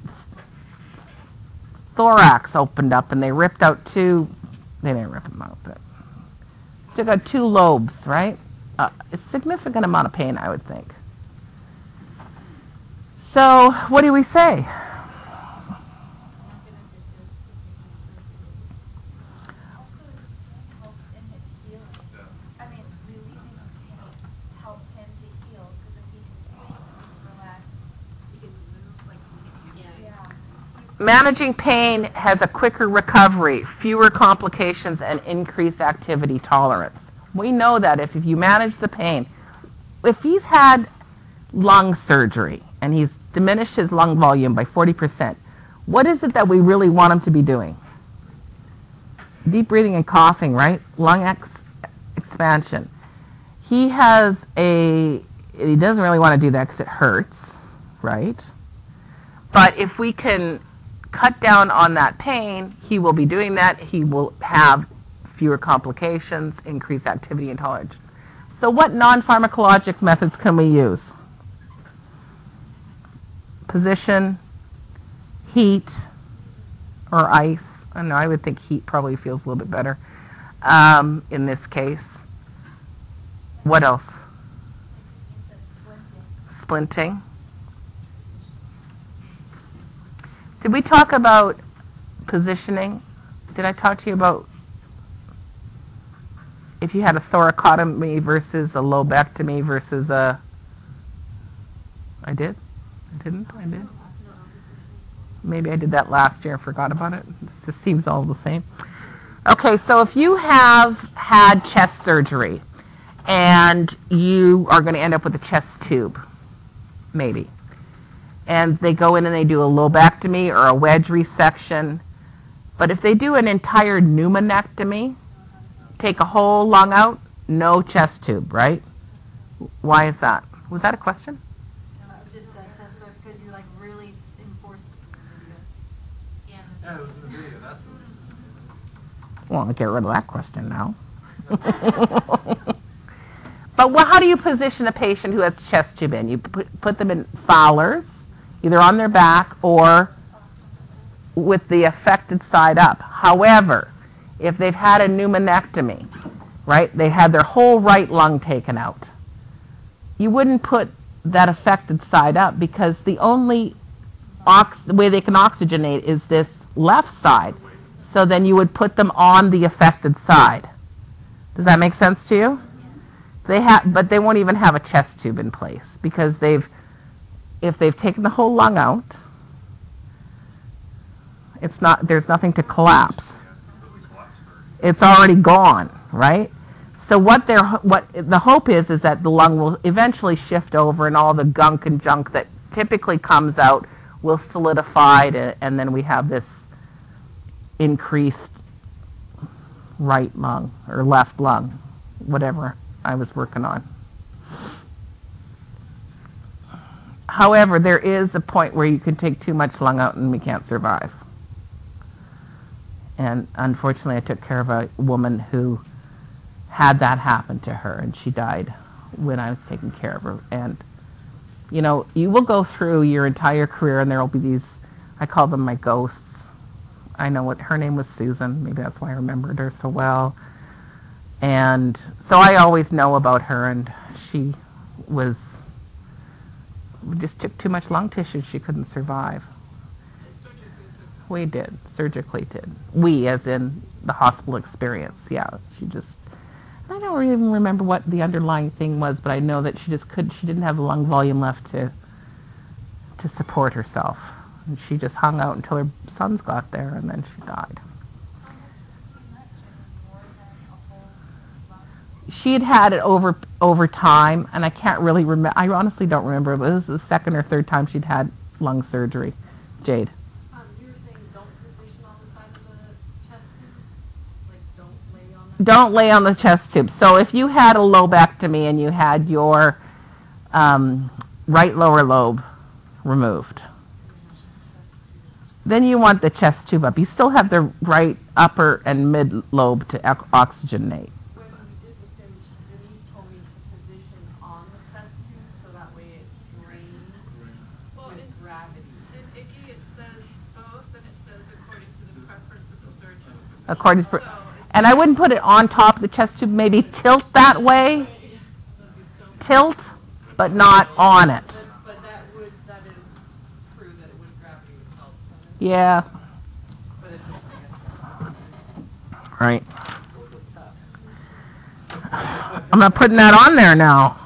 thorax opened up, and they ripped out they didn't rip him out, but took out 2 lobes, right? A significant amount of pain, I would think. So what do we say? Managing pain has a quicker recovery, fewer complications, and increased activity tolerance. We know that if you manage the pain, if he's had lung surgery and he's diminish his lung volume by 40%. What is it that we really want him to be doing? Deep breathing and coughing, right? Lung expansion. He doesn't really want to do that because it hurts, right? But if we can cut down on that pain, he will be doing that. He will have fewer complications, increased activity and tolerance. So what non-pharmacologic methods can we use? Position, heat, or ice. I don't know, I would think heat probably feels a little bit better in this case. What else? Splinting. Did we talk about positioning? Did I talk to you about if you had a thoracotomy versus a lobectomy versus a... I did? I didn't? I did? Maybe I did that last year and forgot about it. It just seems all the same. Okay, so if you have had chest surgery and you are going to end up with a chest tube, maybe, and they go in and they do a lobectomy or a wedge resection, but if they do an entire pneumonectomy, take a whole lung out, no chest tube, right? Why is that? Was that a question? Just that's because you like really enforced it. Yeah, it was in the video. That's what it was. Well, I'll get rid of that question now. But how do you position a patient who has chest tube in? You put them in Fowlers, either on their back or with the affected side up. However, if they've had a pneumonectomy, right, they had their whole right lung taken out, you wouldn't put that affected side up because the only way they can oxygenate is this left side. So then you would put them on the affected side. Does that make sense to you? But they won't even have a chest tube in place because if they've taken the whole lung out, there's nothing to collapse. It's already gone, right? So what the hope is that the lung will eventually shift over and all the gunk and junk that typically comes out will solidify and then we have this increased right lung or left lung, whatever I was working on. However, there is a point where you can take too much lung out and we can't survive. And unfortunately, I took care of a woman who had that happen to her, and she died when I was taking care of her. And, you know, you will go through your entire career, and there will be these, I call them my ghosts. I know her name was Susan. Maybe that's why I remembered her so well. And so I always know about her, and we just took too much lung tissue. She couldn't survive. We did, surgically did. We, as in the hospital experience, yeah. I don't even remember what the underlying thing was, but I know that she didn't have lung volume left to support herself. And she just hung out until her sons got there, and then she died. She had it over time, and I can't really remember. I honestly don't remember. But this is the second or third time she'd had lung surgery. Jade. You were saying don't position on the side of the chest tube? Like don't lay on Don't lay on the chest tube. So if you had a lobectomy and you had your right lower lobe removed, then you want the chest tube up. You still have the right upper and mid lobe to oxygenate. When we did with him, Denise told me to position on the chest tube so that way it drains with gravity. In ICKY it says both, and it says according to the preference of the surgeon. According to, and I wouldn't put it on top of the chest tube. Maybe tilt that way. Tilt, but not on it. But that is true that it would gravity would help. Yeah. But it's just Right. I'm not putting that on there now.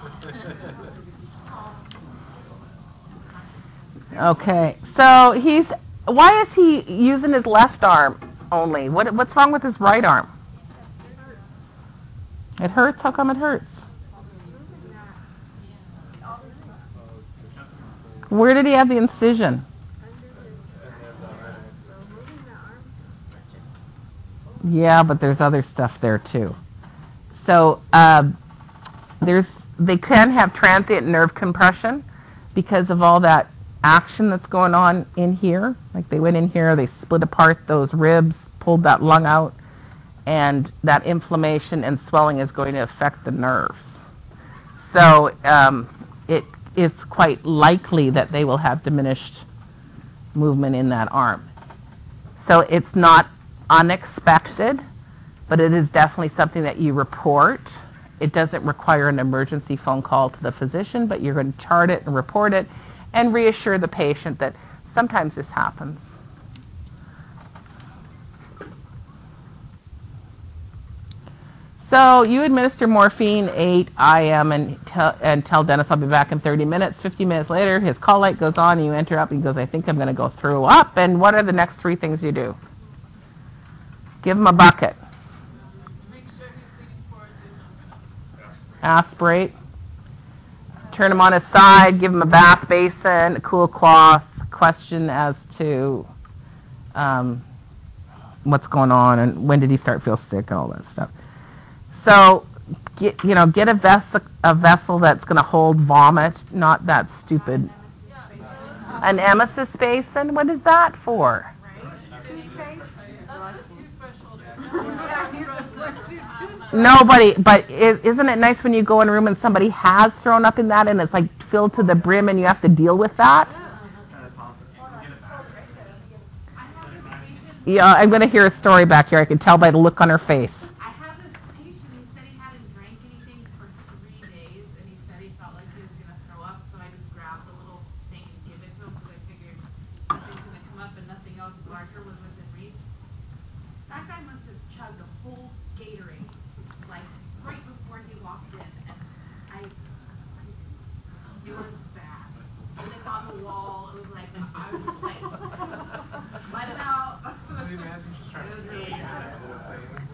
Okay, so why is he using his left arm only? What's wrong with his right arm? It hurts? How come it hurts? Where did he have the incision? Yeah, but there's other stuff there too. So they can have transient nerve compression because of all that action that's going on in here. Like they went in here, they split apart those ribs, pulled that lung out, and that inflammation and swelling is going to affect the nerves. So it is quite likely that they will have diminished movement in that arm. So it's not unexpected, but it is definitely something that you report. It doesn't require an emergency phone call to the physician, but you're going to chart it and report it and reassure the patient that sometimes this happens. So you administer morphine 8 IM and tell Dennis I'll be back in 30 minutes. 50 minutes later, his call light goes on and you enter up and he goes, I think I'm going to go throw up. And what are the next 3 things you do? Give him a bucket. Aspirate. Turn him on his side, give him a bath basin, a cool cloth, question as to what's going on and when did he start to feel sick and all that stuff. So, get a vessel that's going to hold vomit, not that stupid. An emesis basin? What is that for? Nobody, but isn't it nice when you go in a room and somebody has thrown up in that and it's like filled to the brim and you have to deal with that? Yeah, I'm going to hear a story back here. I can tell by the look on her face. I have this patient who said he hadn't drank anything for 3 days, and he said he felt like he was going to throw up, so I just grabbed the little thing and gave it to him because I figured nothing's going to come up and nothing else larger was within reach. That guy must have chugged a whole Gatorade, like, right before he walked in, and it was bad. And it's on the wall, it was like, I was just like, let it out.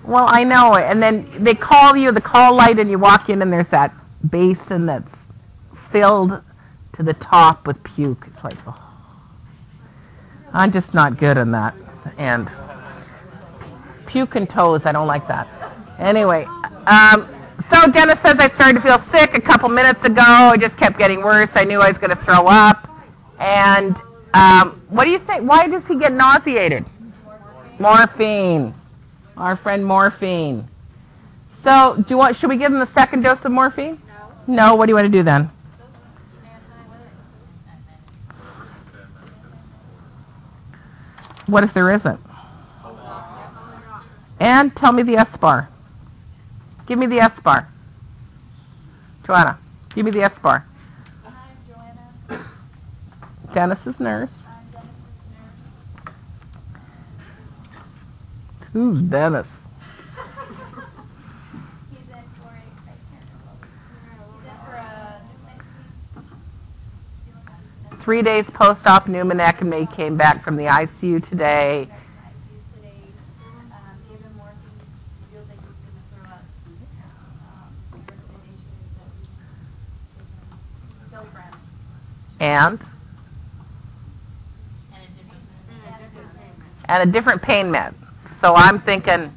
Well, I know, and then they call you the call light and you walk in and there's that basin that's filled to the top with puke. It's like, oh. I'm just not good on that. And puke and toes, I don't like that. Anyway, so Dennis says I started to feel sick a couple minutes ago. It just kept getting worse. I knew I was going to throw up. And what do you think? Why does he get nauseated? Morphine. Our friend morphine. So, should we give him the second dose of morphine? No. What do you want to do then? What if there isn't? And tell me the S-bar. Give me the S-bar. Joanna, give me the S-bar. Hi, Joanna. Dennis's nurse. I'm Dennis's nurse. Who's Dennis? He's in for a, I can't remember. He's in for a next week. 3 days post-op pneumonectomy, came back from the ICU today. Today, gave him morphine. He feels like he's going to throw up. The recommendation is that we give him Zofran. And a different pain med. So I'm thinking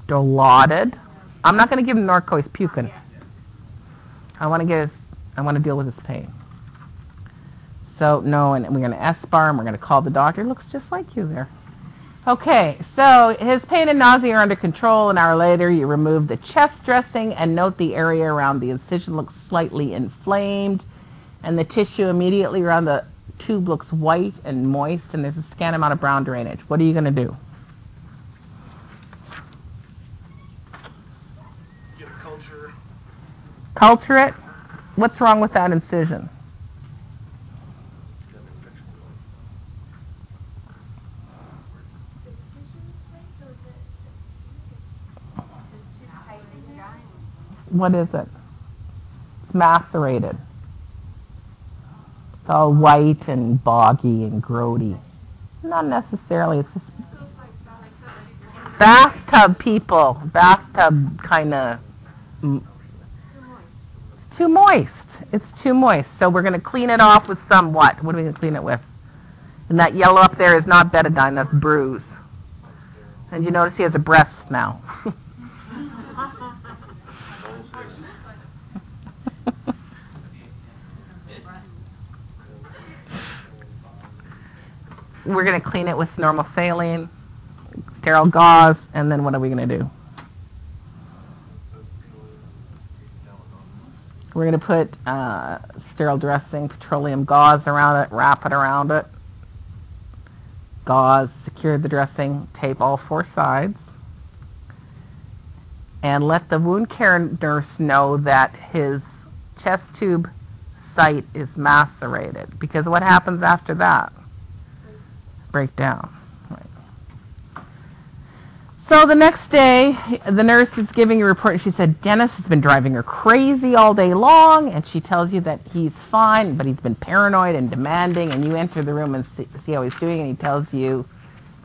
Dilaudid. I'm not going to give him Norco, he's puking. I want to deal with his pain. So no, and we're going to S-bar him, we're going to call the doctor. It looks just like you there. Okay, so his pain and nausea are under control. An hour later, you remove the chest dressing and note the area around the incision looks slightly inflamed, and the tissue immediately around the tube looks white and moist, and there's a scant amount of brown drainage. What are you going to do? Get a culture. Culture it? What's wrong with that incision? What is it? It's macerated. It's all white and boggy and grody. Not necessarily. It's just bathtub people. Bathtub kind of. It's too moist. It's too moist. So we're going to clean it off with some what? What are we going to clean it with? And that yellow up there is not betadine, that's bruise. And you notice he has a breast now. We're going to clean it with normal saline, sterile gauze, and then what are we going to do? We're going to put sterile dressing, petroleum gauze around it, wrap it around it. Gauze, secure the dressing, tape all 4 sides. And let the wound care nurse know that his chest tube site is macerated. Because what happens after that? Breakdown. Right. So the next day, the nurse is giving a report, and she said, Dennis has been driving her crazy all day long, and she tells you that he's fine, but he's been paranoid and demanding, and you enter the room and see how he's doing, and he tells you,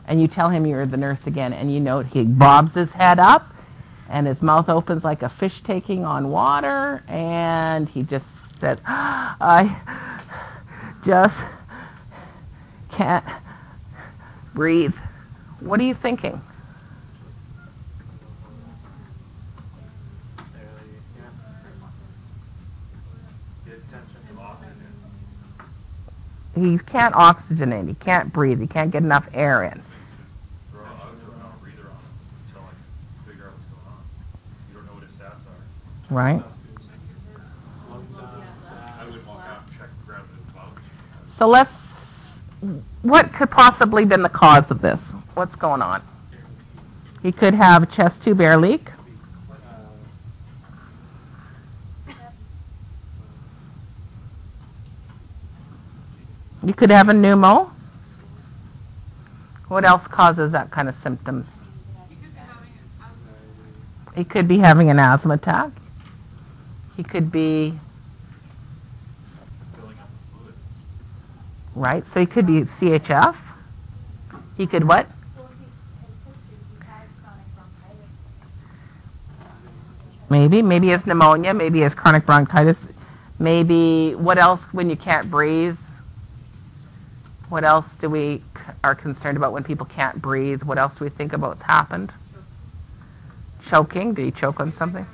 and you tell him you're the nurse again, and you note he bobs his head up, and his mouth opens like a fish taking on water, and he just says, I just can't breathe. What are you thinking? He can't oxygenate. He can't breathe. He can't get enough air in. Right? So what could possibly been the cause of this? What's going on? He could have a chest tube air leak. You could have a pneumo. What else causes that kind of symptoms? He could be having an asthma attack. He could be, right, so he could be CHF. He could what? Maybe he has pneumonia, maybe he has chronic bronchitis. Maybe, what else when you can't breathe? What else do we are concerned about when people can't breathe? What else do we think about what's happened? Choking. Did he choke on something?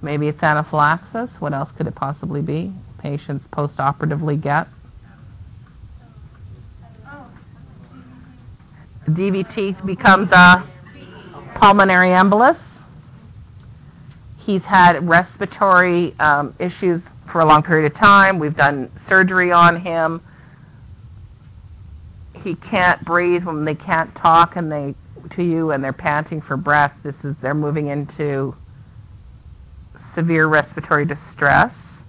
Maybe it's anaphylaxis. What else could it possibly be? Patients post-operatively get. DVT becomes a pulmonary embolus. He's had respiratory issues for a long period of time. We've done surgery on him. He can't breathe when they can't talk and to you and they're panting for breath. They're moving into severe respiratory distress.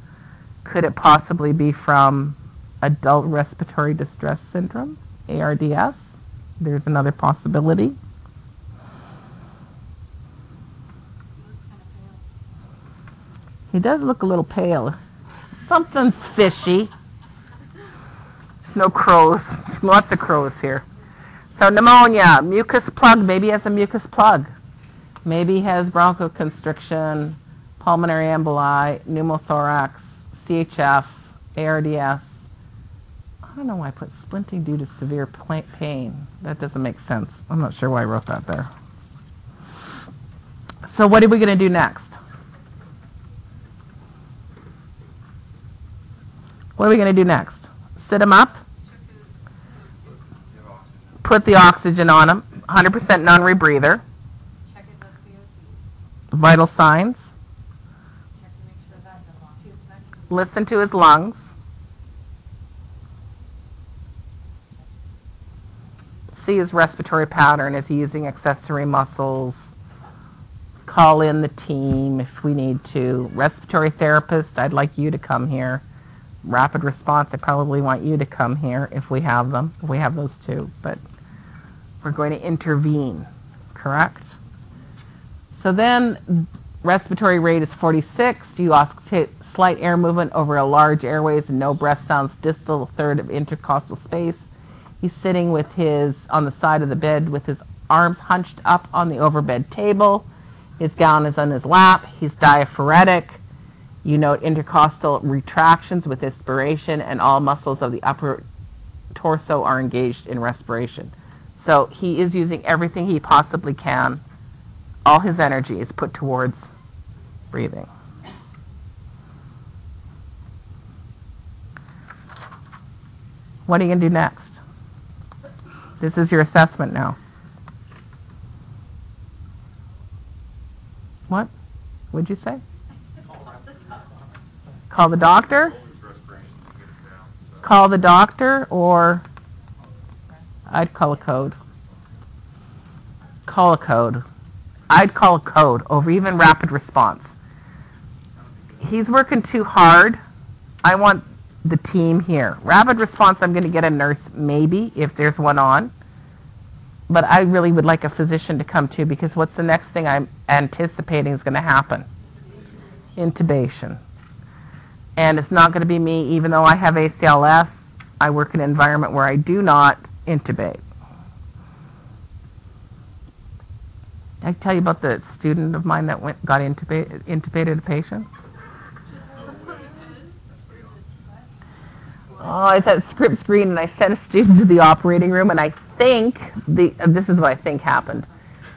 Could it possibly be from adult respiratory distress syndrome, ARDS? There's another possibility. He does look a little pale. Something's fishy. There's no crows. Lots of crows here. So pneumonia, mucus plug. Maybe he has a mucus plug. Maybe he has bronchoconstriction, pulmonary emboli, pneumothorax, CHF, ARDS. I don't know why I put splinting due to severe pain. That doesn't make sense. I'm not sure why I wrote that there. So what are we going to do next? What are we going to do next? Sit him up. Put the oxygen on him. 100% non-rebreather. Vital signs. Listen to his lungs. See his respiratory pattern. Is he using accessory muscles? Call in the team if we need to. Respiratory therapist, I'd like you to come here. Rapid response, I probably want you to come here if we have them. If we have those two. But we're going to intervene, correct? So then respiratory rate is 46. You auscultate slight air movement over a large airways and no breath sounds distal third of intercostal space. He's sitting with on the side of the bed with his arms hunched up on the overbed table. His gown is on his lap. He's diaphoretic. You note intercostal retractions with inspiration, and all muscles of the upper torso are engaged in respiration. So he is using everything he possibly can. All his energy is put towards breathing. What are you going to do next? This is your assessment now. What? What'd you say? Call the doctor? Call the doctor, or I'd call a code. Call a code. I'd call a code over even rapid response. He's working too hard. I want the team here. Rapid response, I'm going to get a nurse maybe if there's one on. But I really would like a physician to come too, because what's the next thing I'm anticipating is going to happen? Intubation. And it's not going to be me, even though I have ACLS. I work in an environment where I do not intubate. I tell you about the student of mine that got intubated a patient. Oh, I was at Scripps Green and I sent a student to the operating room, and I think this is what I think happened.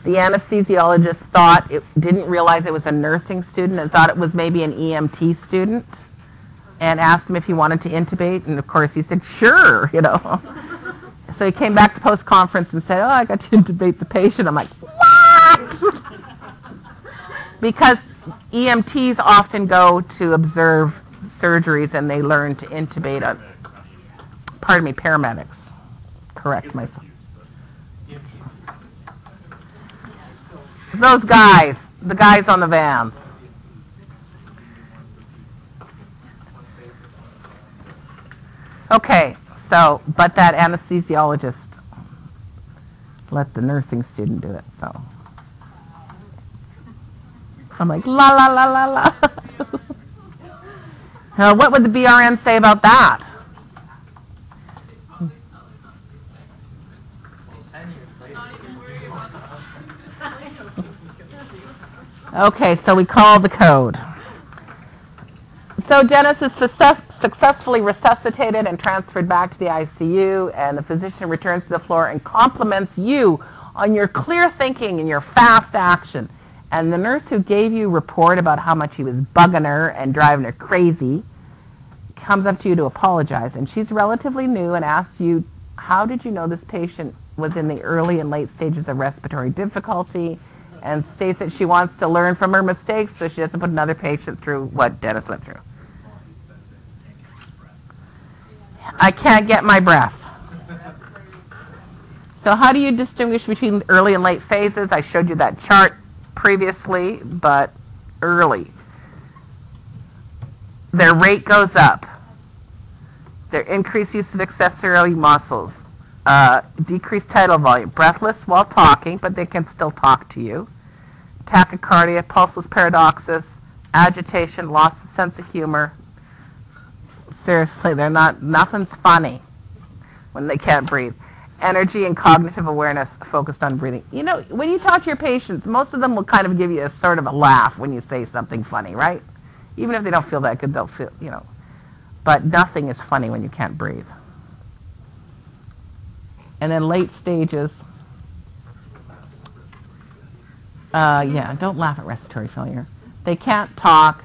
The anesthesiologist didn't realize it was a nursing student and thought it was maybe an EMT student, and asked him if he wanted to intubate, and of course he said sure, you know. So he came back to post-conference and said, oh, I got to intubate the patient. I'm like, what? Because EMTs often go to observe surgeries and they learn to intubate paramedics. Correct myself. Those guys, the guys on the vans. Okay, so, but that anesthesiologist let the nursing student do it, so. I'm like, la, la, la, la, la. Now, what would the BRN say about that? Okay, so we call the code. So Dennis is successfully resuscitated and transferred back to the ICU, and the physician returns to the floor and compliments you on your clear thinking and your fast action. And the nurse who gave you a report about how much he was bugging her and driving her crazy comes up to you to apologize. And she's relatively new and asks you, how did you know this patient was in the early and late stages of respiratory difficulty, and states that she wants to learn from her mistakes so she doesn't put another patient through what Dennis went through. I can't get my breath. So how do you distinguish between early and late phases? I showed you that chart previously, but early. Their rate goes up. Their increased use of accessory muscles. Decreased tidal volume. Breathless while talking, but they can still talk to you. Tachycardia, pulseless paradoxis, agitation, loss of sense of humor. Seriously, nothing's funny when they can't breathe. Energy and cognitive awareness focused on breathing. You know, when you talk to your patients, most of them will kind of give you a sort of a laugh when you say something funny, right? Even if they don't feel that good, they'll feel, you know. But nothing is funny when you can't breathe. And then late stages, yeah, don't laugh at respiratory failure. They can't talk.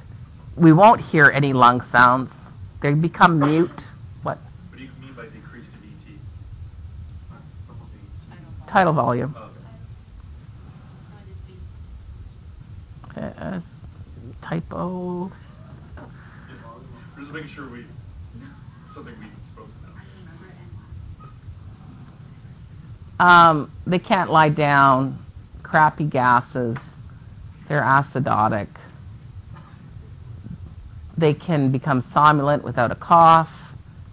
We won't hear any lung sounds. They become mute. What? What do you mean by decreased ET? Tidal volume. Typo. Just making sure something we supposed to know. They can't lie down. Crappy gases. They're acidotic. They can become somnolent without a cough,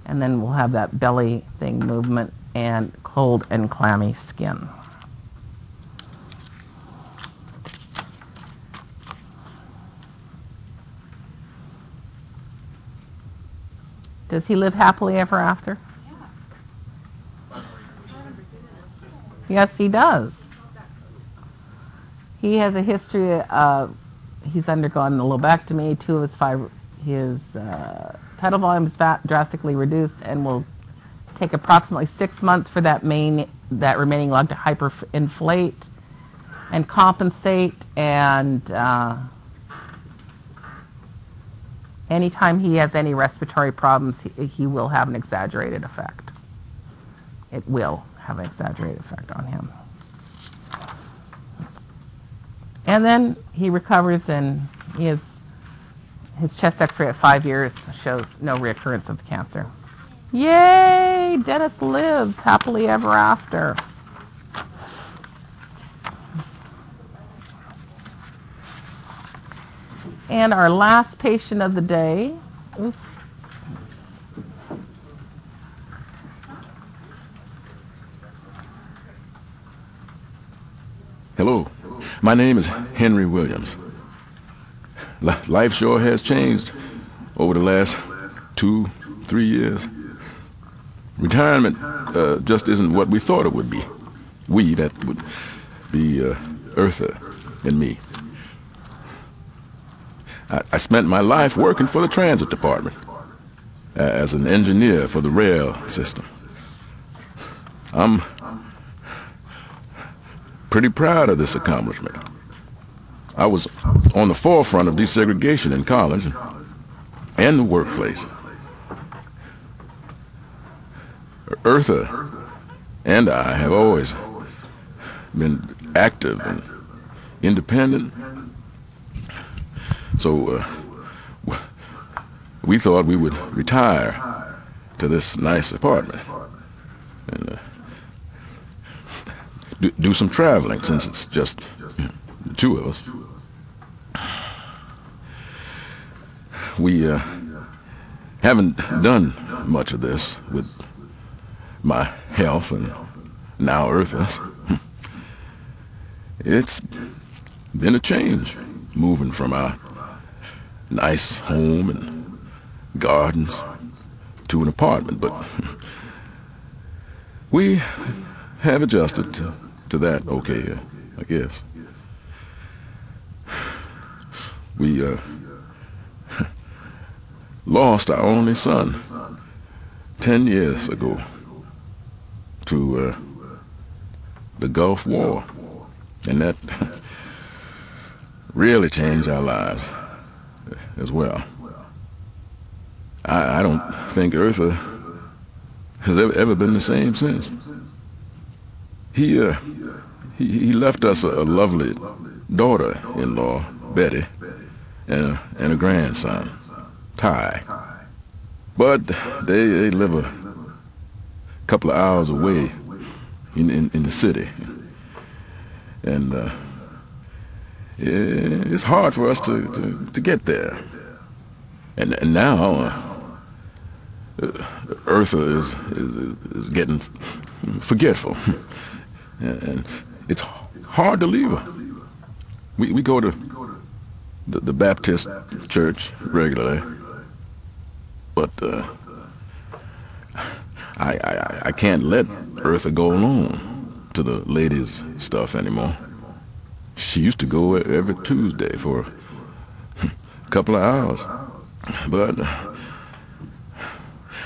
and then we'll have that belly thing movement and cold and clammy skin. Does he live happily ever after? Yes, he does. He has a history of, he's undergone a lobectomy. 2 of his 5 His tidal volume is drastically reduced and will take approximately 6 months for that remaining lug to hyperinflate and compensate, and anytime he has any respiratory problems, he will have an exaggerated effect. It will have an exaggerated effect on him. And then he recovers, and his chest x-ray at 5 years shows no reoccurrence of the cancer. Yay! Dennis lives happily ever after. And our last patient of the day, oops. Hello, my name is Henry Williams. Life sure has changed over the last 2-3 years. Retirement just isn't what we thought it would be. We, that would be Eartha and me. I spent my life working for the transit department as an engineer for the rail system. I'm pretty proud of this accomplishment. I was on the forefront of desegregation in college and the workplace. Eartha and I have always been active and independent, so we thought we would retire to this nice apartment and do some traveling, since it's just the two of us. We haven't done much of this with my health and now Eartha's. It's been a change, moving from our nice home and gardens to an apartment, but we have adjusted to that okay, I guess. We lost our only son 10 years ago to the Gulf War, and that really changed our lives as well. I don't think Eartha has ever been the same since. He left us a lovely daughter-in-law, Betty, and a grandson, Ty. But they live a couple of hours away in the city, and it's hard for us to get there. And now Eartha is getting forgetful, and it's hard to leave her. We go to the Baptist church regularly, but I can't let Eartha go alone to the ladies' stuff anymore. She used to go every Tuesday for a couple of hours, but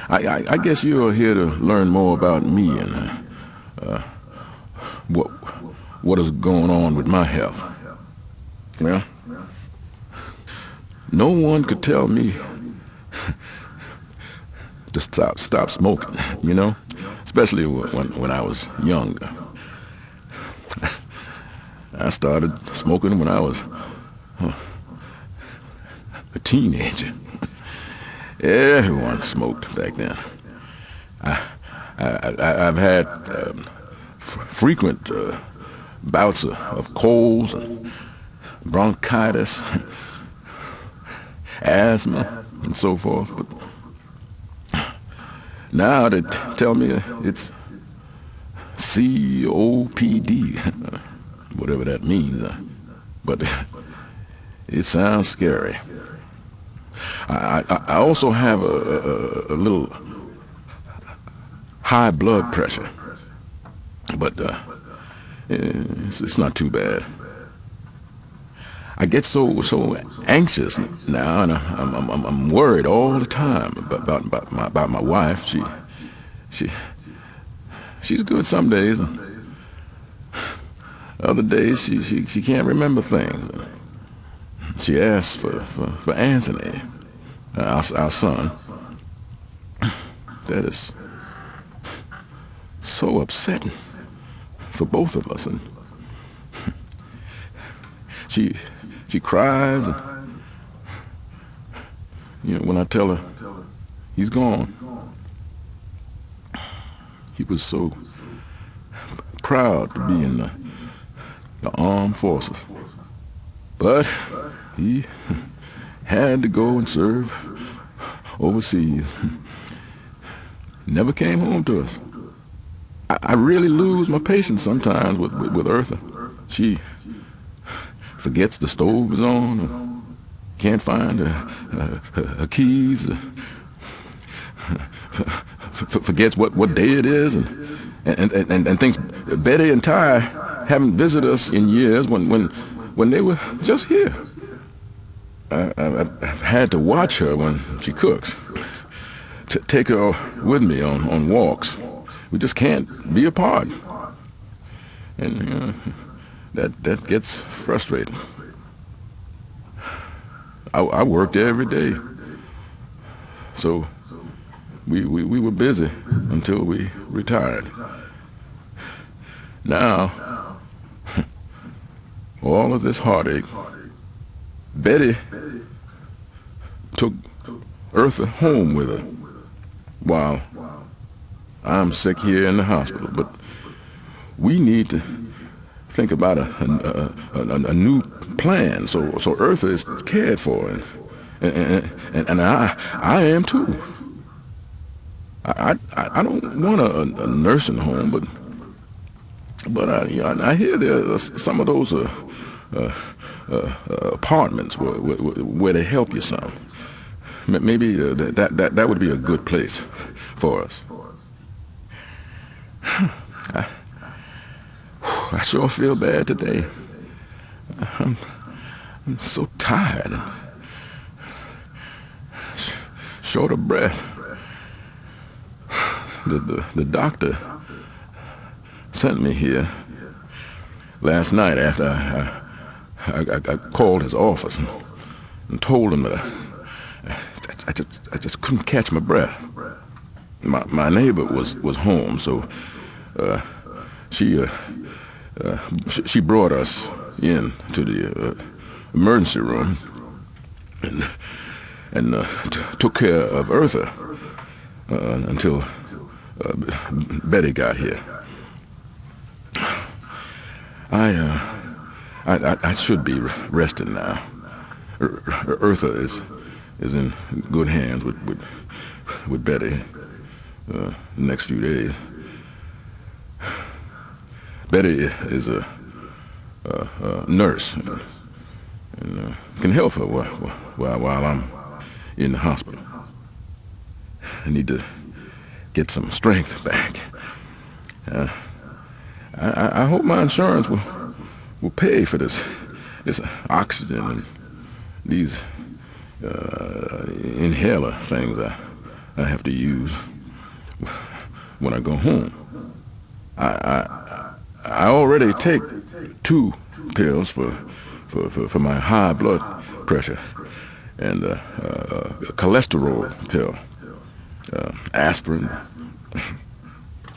I guess you're here to learn more about me and what is going on with my health. Well, no one could tell me to stop smoking, you know, especially when I was younger. I started smoking when I was a teenager. Everyone smoked back then. I've had frequent bouts of colds and bronchitis, asthma, and so forth. But now they tell me it's COPD, whatever that means. But it sounds scary. I also have a little high blood pressure, but it's not too bad. I get so anxious now, and I'm worried all the time about my wife. She's good some days, and other days she can't remember things. She asks for Anthony, our son. That is so upsetting for both of us, and she cries, and when I tell her he's gone. He was so proud to be in the armed forces, but he had to go and serve overseas. Never came home to us. I really lose my patience sometimes with Eartha. She forgets the stove is on, or can't find her keys, forgets what day it is, and thinks Betty and Ty haven't visited us in years when they were just here. I've had to watch her when she cooks, to take her with me on walks. We just can't be apart, and that gets frustrating. I worked every day, so we were busy until we retired. Now, all of this heartache. Betty took Eartha home with her while I'm sick here in the hospital, but we need to think about a new plan so Eartha is cared for, and I am too. I don't want a nursing home, but I hear there are some of those apartments where they help you some. Maybe that would be a good place for us. I sure feel bad today. I'm so tired and short of breath. The doctor sent me here last night after I called his office and told him that I just couldn't catch my breath. My neighbor was home, so she brought us in to the emergency room and took care of Eartha until Betty got here. I should be resting now. Eartha is in good hands with Betty the next few days. Betty is a nurse and can help her while I'm in the hospital. I need to get some strength back. I hope my insurance will pay for this oxygen and these inhaler things I have to use when I go home. I already take 2 pills for my high blood pressure and a cholesterol pill, aspirin,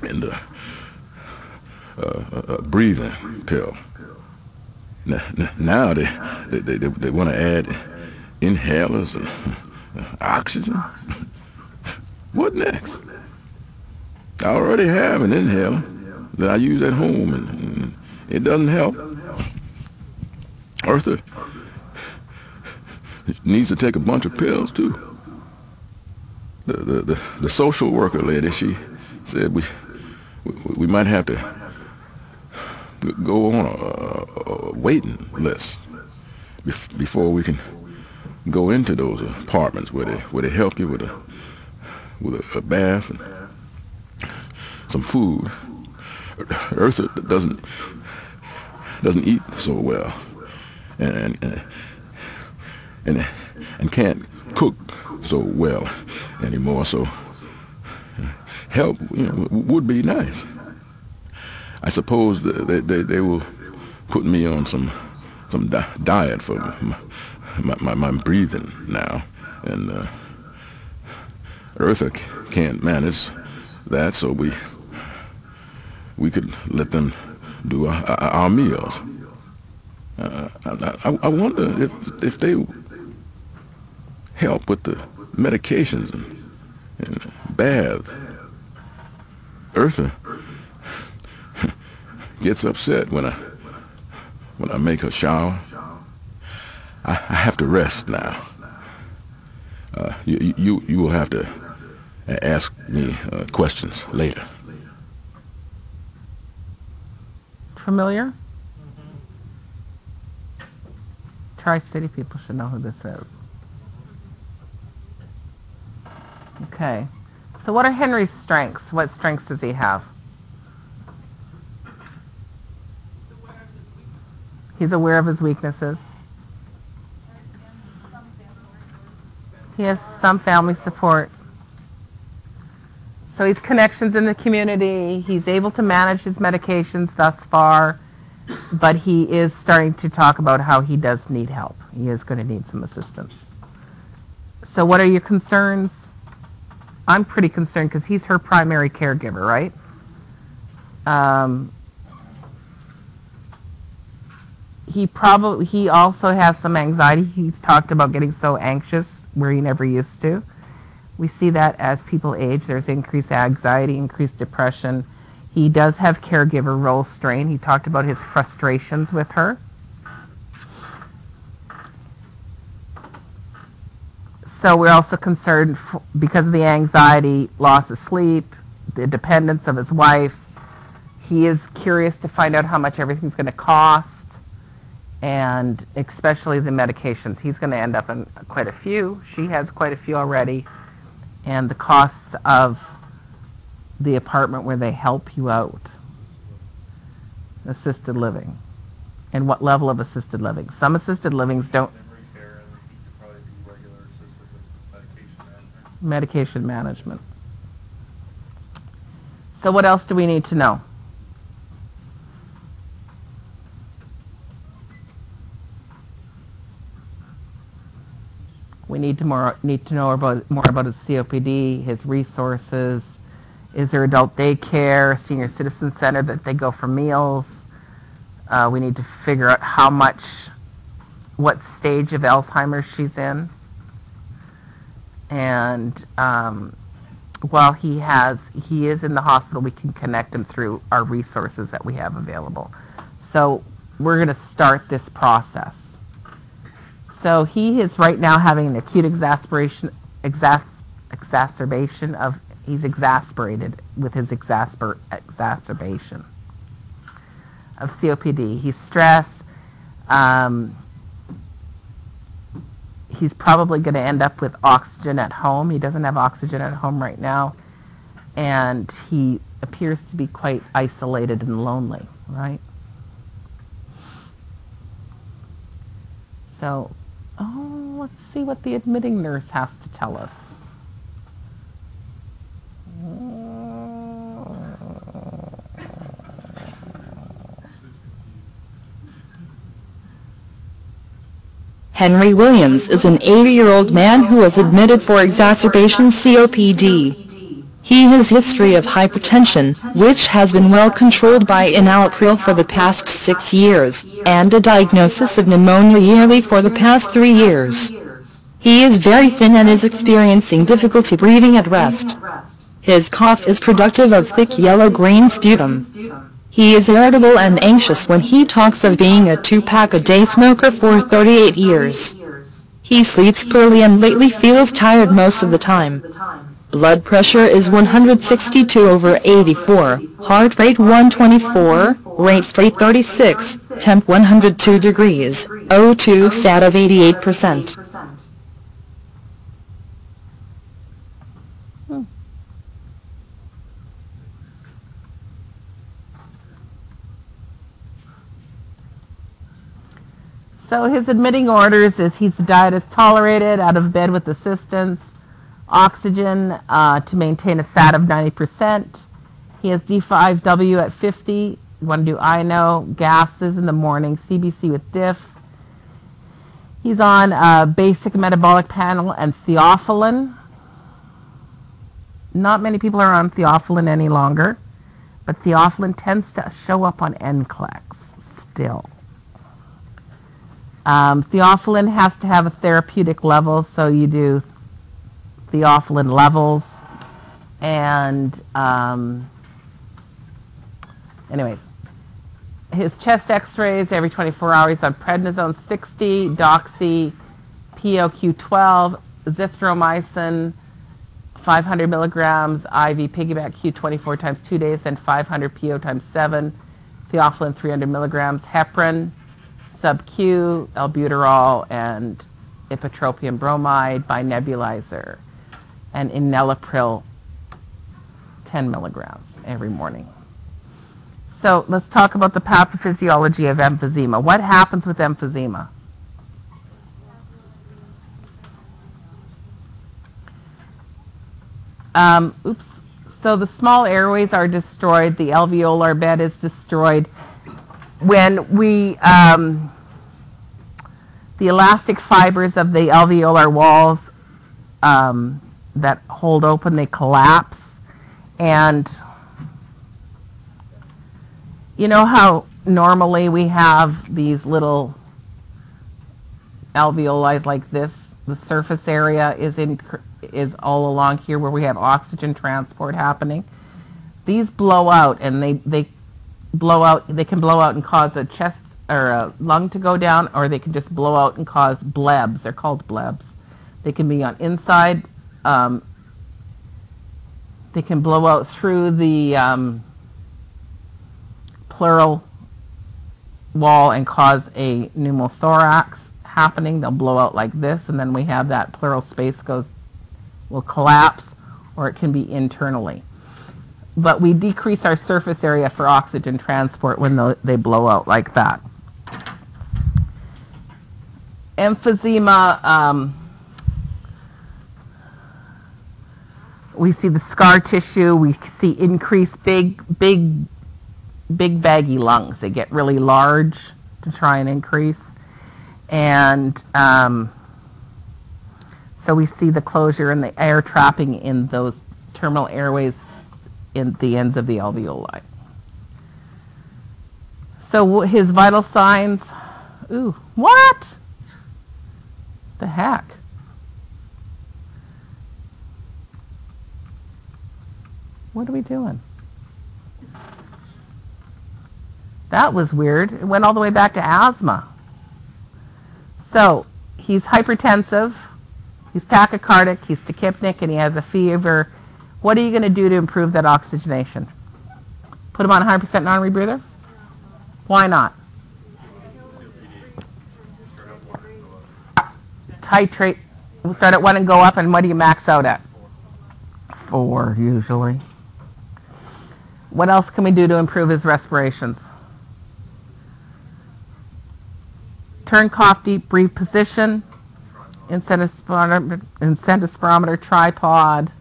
and a breathing pill. Now they want to add inhalers and oxygen. What next? I already have an inhaler that I use at home, and it doesn't help. Eartha needs to take a bunch of pills too. The social worker lady, she said we might have to go on a waiting list before we can go into those apartments where they help you with a bath and some food. Eartha doesn't eat so well, and and, and can't cook so well anymore. So help, would be nice. I suppose they will put me on some diet for my breathing now, and Eartha can't manage that, so we could let them do our meals. I wonder if they help with the medications and baths. Eartha gets upset when I make her shower. I have to rest now. You will have to ask me questions later. Familiar? Tri-City people should know who this is. Okay. So what are Henry's strengths? What strengths does he have? He's aware of his weaknesses. He has some family support. So he's connections in the community. He's able to manage his medications thus far, but he is starting to talk about how he does need help. He is going to need some assistance. So what are your concerns? I'm pretty concerned because he's her primary caregiver, right? He also has some anxiety. He's talked about getting so anxious where he never used to. We see that as people age, there's increased anxiety, increased depression. He does have caregiver role strain. He talked about his frustrations with her. So we're also concerned because of the anxiety, loss of sleep, the dependence of his wife. He is curious to find out how much everything's going to cost, and especially the medications. He's going to end up in quite a few. She has quite a few already. And the costs of the apartment where they help you out. Assisted living. And what level of assisted living? Some assisted livings don't. Memory care, and he could probably be regular assisted with medication management. Medication management. So what else do we need to know? We need to know more about his COPD, his resources. Is there adult daycare, a senior citizen center that they go for meals? We need to figure out what stage of Alzheimer's she's in. And while he is in the hospital, we can connect him through our resources that we have available. So we're going to start this process. So he is right now having an acute exacerbation of, he's exasperated with his exacerbation of COPD. He's stressed. He's probably going to end up with oxygen at home. He doesn't have oxygen at home right now. And he appears to be quite isolated and lonely, right? So, let's see what the admitting nurse has to tell us. Henry Williams is an 80-year-old man who was admitted for exacerbation COPD. He has a history of hypertension, which has been well controlled by enalapril for the past 6 years, and a diagnosis of pneumonia yearly for the past 3 years. He is very thin and is experiencing difficulty breathing at rest. His cough is productive of thick yellow-green sputum. He is irritable and anxious when he talks of being a 2-pack-a-day smoker for 38 years. He sleeps poorly and lately feels tired most of the time. Blood pressure is 162/84, heart rate 124, Resp 36, temp 102 degrees, O2 sat of 88%. So his admitting orders is his diet is tolerated, out of bed with assistance, oxygen to maintain a SAT of 90%. He has D5W at 50. You want to do INO, gases in the morning, CBC with diff. He's on a basic metabolic panel and theophylline. Not many people are on theophylline any longer, but theophylline tends to show up on NCLEX still. Theophylline has to have a therapeutic level, so you do theophylline levels. And anyways, his chest x-rays every 24 hours on prednisone 60, doxy, POQ12, zithromycin, 500 milligrams, IV piggyback Q24 times 2 days, then 500 PO times 7, theophylline 300 milligrams, heparin, sub-Q, albuterol, and ipratropium bromide by nebulizer, and enalapril 10 milligrams every morning. So let's talk about the pathophysiology of emphysema. What happens with emphysema? So the small airways are destroyed. The alveolar bed is destroyed. When we, the elastic fibers of the alveolar walls that hold open, they collapse. And you know how normally we have these little alveoli like this? The surface area is all along here where we have oxygen transport happening. These blow out, and they blow out. They can blow out and cause a chest or a lung to go down, or they can just blow out and cause blebs. They're called blebs. They can be on inside. They can blow out through the pleural wall and cause a pneumothorax happening. They'll blow out like this, and then we have that pleural space will collapse, or it can be internally. But we decrease our surface area for oxygen transport when they blow out like that. Emphysema, we see the scar tissue, we see increased big baggy lungs. They get really large to try and increase. And so we see the closure and the air trapping in those terminal airways in the ends of the alveoli. So his vital signs, ooh, what? The heck? What are we doing? That was weird. It went all the way back to asthma. So he's hypertensive, he's tachycardic, he's tachypnic, and he has a fever. What are you going to do to improve that oxygenation? Put him on 100% non-rebreather? Why not? Titrate. We'll start at 1 and go up, and what do you max out at? 4 usually. What else can we do to improve his respirations? Turn, cough, deep, breathe position, incentive spirometer, tripod,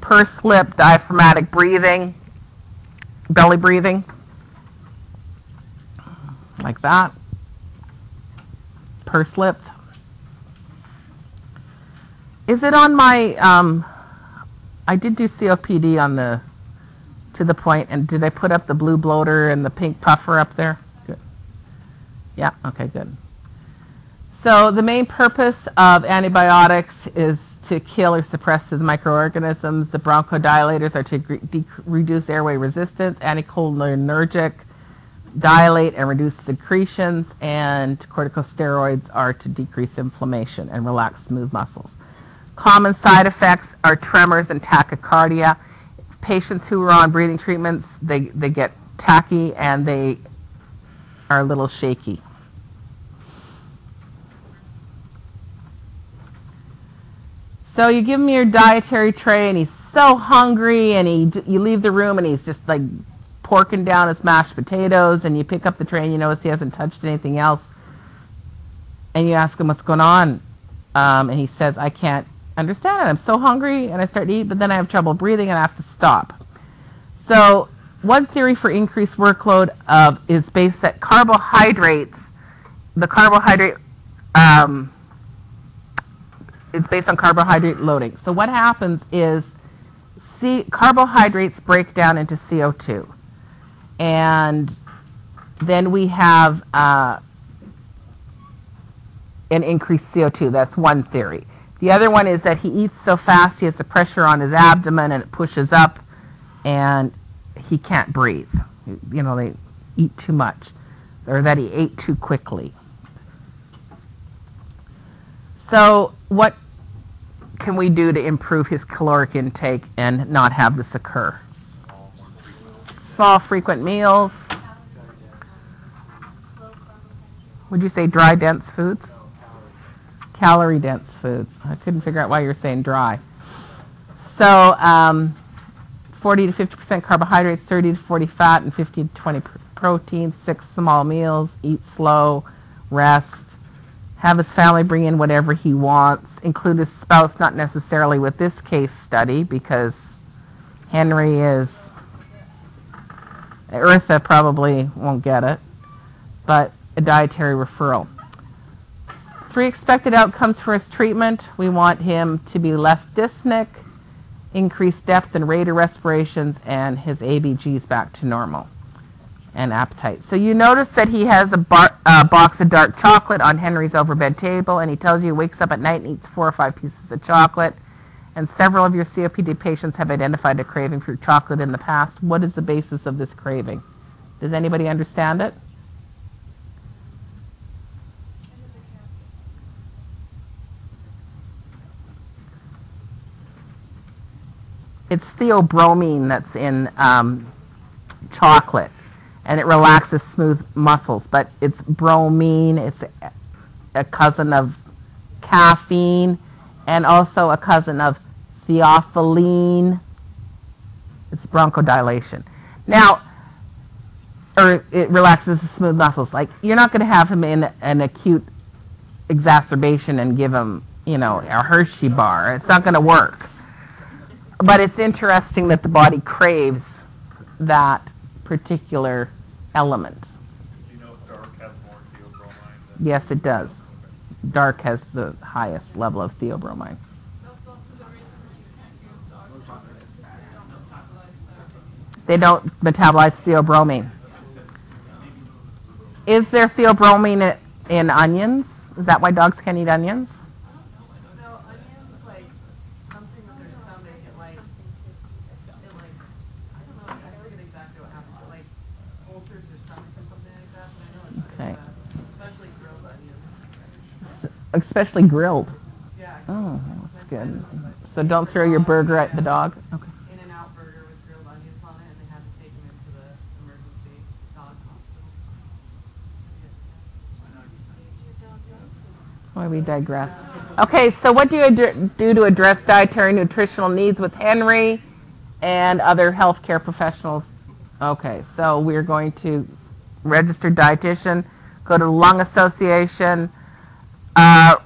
pursed lip, diaphragmatic breathing, belly breathing, like that, pursed lipped. Is it on my, I did do COPD on the, to the point, and did I put up the blue bloater and the pink puffer up there? Good. Yeah, okay, good. So the main purpose of antibiotics is to kill or suppress the microorganisms. The bronchodilators are to reduce airway resistance, anticholinergic, dilate and reduce secretions, and corticosteroids are to decrease inflammation and relax smooth muscles. Common side effects are tremors and tachycardia. Patients who are on breathing treatments, they get tachy and they are a little shaky. So you give him your dietary tray, and he's so hungry, and you leave the room, and he's just like porking down his mashed potatoes, and you pick up the tray, and you notice he hasn't touched anything else. and you ask him what's going on, and he says, I can't understand it. I'm so hungry, and I start to eat, but then I have trouble breathing, and I have to stop. So one theory for increased workload is based that carbohydrates, the carbohydrate is based on carbohydrate loading. So what happens is carbohydrates break down into CO2. And then we have an increased CO2. That's one theory. The other one is that he eats so fast he has the pressure on his abdomen and it pushes up and he can't breathe. You know, they eat too much, or that he ate too quickly. So what can we do to improve his caloric intake and not have this occur? Small, frequent meals. Would you say dry, dense foods? Calorie dense foods. I couldn't figure out why you were saying dry. So 40 to 50% carbohydrates, 30 to 40 fat, and 50 to 20 protein, 6 small meals, eat slow, rest, have his family bring in whatever he wants, include his spouse, not necessarily with this case study, because Henry is, Eartha probably won't get it, but a dietary referral. 3 expected outcomes for his treatment. We want him to be less dyspneic, increased depth and rate of respirations, and his ABGs back to normal, and appetite. So you notice that he has a box of dark chocolate on Henry's overbed table, and he tells you he wakes up at night and eats 4 or 5 pieces of chocolate, and several of your COPD patients have identified a craving for chocolate in the past. What is the basis of this craving? Does anybody understand it? It's theobromine that's in chocolate, and it relaxes smooth muscles, but it's bromine, it's a cousin of caffeine, and also a cousin of theophylline. It's bronchodilation. Now, or it relaxes the smooth muscles. Like, you're not going to have him in an acute exacerbation and give him, you know, a Hershey bar. It's not going to work. But it's interesting that the body craves that particular element. Do you know if dark has more theobromine? Yes, it does. Dark has the highest level of theobromine. They don't metabolize theobromine. Is there theobromine in onions? Is that why dogs can't eat onions? No, onions, like, something with their stomach, I don't know, I forget exactly what happens, but like, ulcers their stomach or something like that, but I know it's Okay. especially grilled onions. Especially grilled. Yeah. Oh, that's good. So don't throw your burger at the dog? Okay. In-N-Out burger with grilled onions on it, and they had to take him into the emergency dog hospital. Why we digress. Okay, so what do you do to address dietary and nutritional needs with Henry and other healthcare professionals? Okay, so we're going to register dietitian, go to the Lung Association, a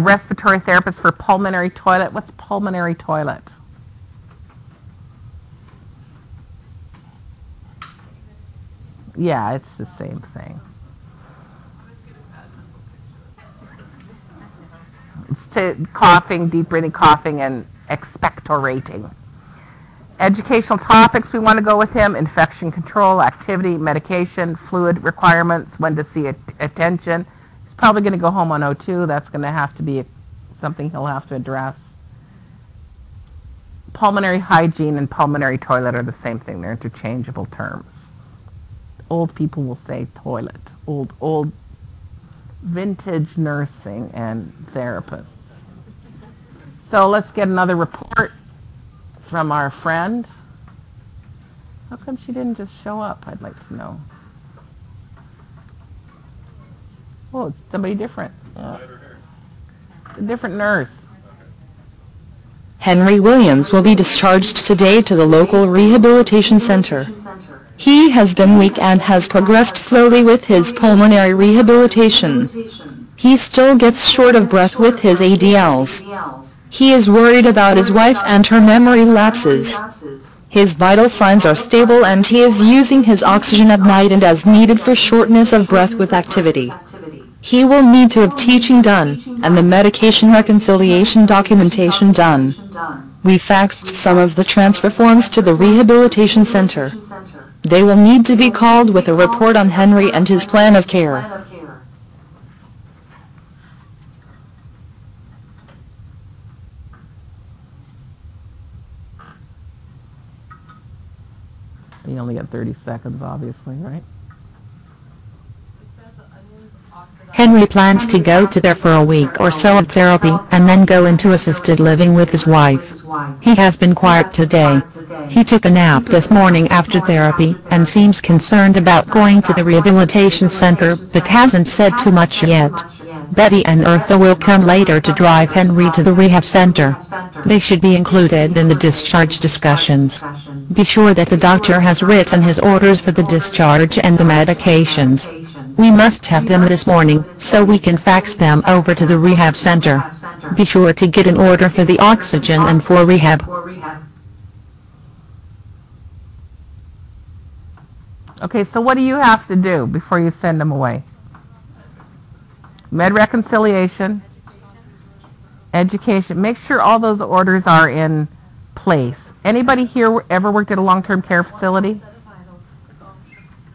respiratory therapist for pulmonary toilet. What's pulmonary toilet? Yeah, it's the same thing. It's to coughing, deep breathing, coughing, and expectorating. Educational topics we want to go with him: infection control, activity, medication, fluid requirements, when to see attention. He's probably going to go home on O2. That's going to have to be something he'll have to address. Pulmonary hygiene and pulmonary toilet are the same thing. They're interchangeable terms. Old people will say toilet. Old vintage nursing and therapists. So let's get another report from our friend. How come she didn't just show up? I'd like to know. Oh, it's somebody different. Yeah. It's a different nurse. Henry Williams will be discharged today to the local rehabilitation center. He has been weak and has progressed slowly with his pulmonary rehabilitation. He still gets short of breath with his ADLs. He is worried about his wife and her memory lapses. His vital signs are stable and he is using his oxygen at night and as needed for shortness of breath with activity. He will need to have teaching done, and the medication reconciliation documentation done. We faxed some of the transfer forms to the rehabilitation center. They will need to be called with a report on Henry and his plan of care. You only got 30 seconds, obviously, right? Henry plans to go to there for a week or so of therapy and then go into assisted living with his wife. He has been quiet today. He took a nap this morning after therapy and seems concerned about going to the rehabilitation center but hasn't said too much yet. Betty and Eartha will come later to drive Henry to the rehab center. They should be included in the discharge discussions. Be sure that the doctor has written his orders for the discharge and the medications. We must have them this morning so we can fax them over to the rehab center. Be sure to get an order for the oxygen and for rehab. Okay, so what do you have to do before you send them away? Med reconciliation, education. Make sure all those orders are in place. Anybody here ever worked at a long-term care facility?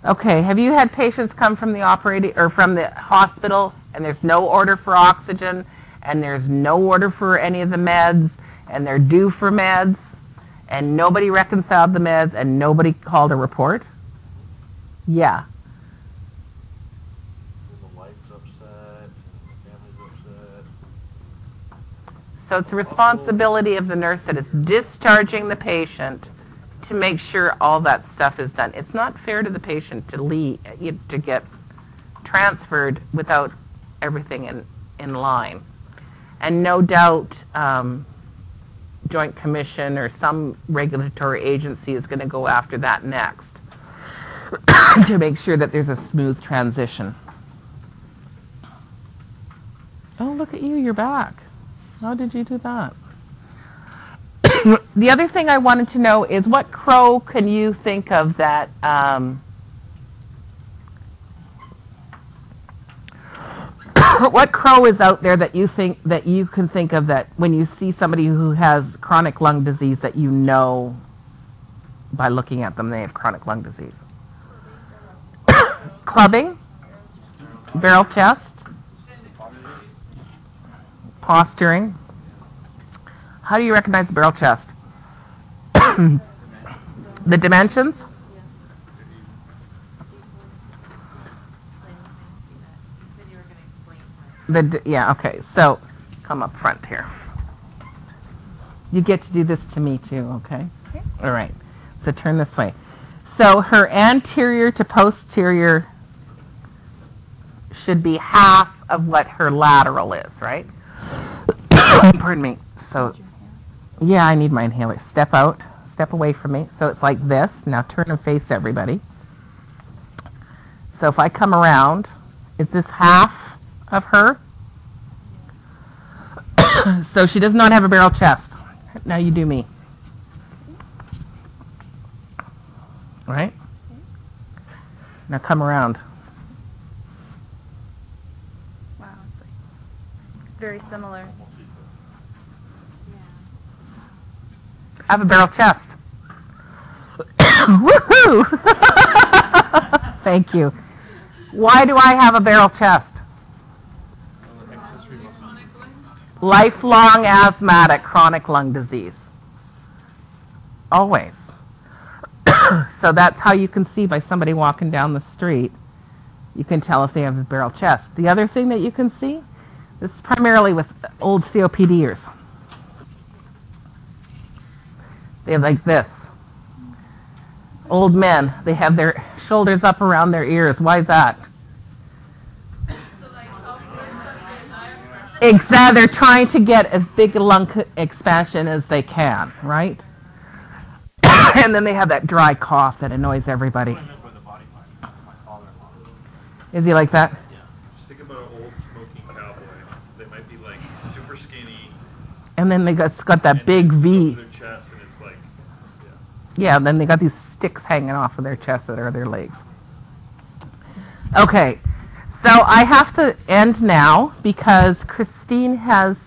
Okay, have you had patients come from the operating or from the hospital and there's no order for oxygen and there's no order for any of the meds and they're due for meds and nobody reconciled the meds and nobody called a report? Yeah. The wife's upset, the family's upset. So it's a responsibility of the nurse that is discharging the patient to make sure all that stuff is done. It's not fair to the patient to get transferred without everything in line. And no doubt Joint Commission or some regulatory agency is going to go after that next to make sure that there's a smooth transition. Oh, look at you, you're back. How did you do that? The other thing I wanted to know is what crow can you think of that what crow is out there that you can think of that when you see somebody who has chronic lung disease that you know by looking at them they have chronic lung disease? Clubbing, barrel chest, posturing. How do you recognize the barrel chest? The dimensions? Yeah, okay, so come up front here. You get to do this to me too, okay? All right, so turn this way. So her anterior to posterior should be half of what her lateral is, right? Pardon me. So, yeah, I need my inhaler. Step out, step away from me. So it's like this. Now turn and face everybody. So if I come around, is this half of her? So she does not have a barrel chest. Now you do me. Right? Now come around. Wow. Very similar. I have a barrel chest. Woohoo! Thank you. Why do I have a barrel chest? Lifelong asthmatic chronic lung disease. Always. So that's how you can see by somebody walking down the street. You can tell if they have a barrel chest. The other thing that you can see, this is primarily with old COPDers. They have like this. Old men, they have their shoulders up around their ears. Why is that? Exactly. They're trying to get as big a lung expansion as they can, right? And then they have that dry cough that annoys everybody. Is he like that? Yeah. Just think about an old smoking cow skinny. And then they got that big V. Their chest, and it's like, Yeah, then they got these sticks hanging off of their chest that are their legs. Okay, so I have to end now because Christine has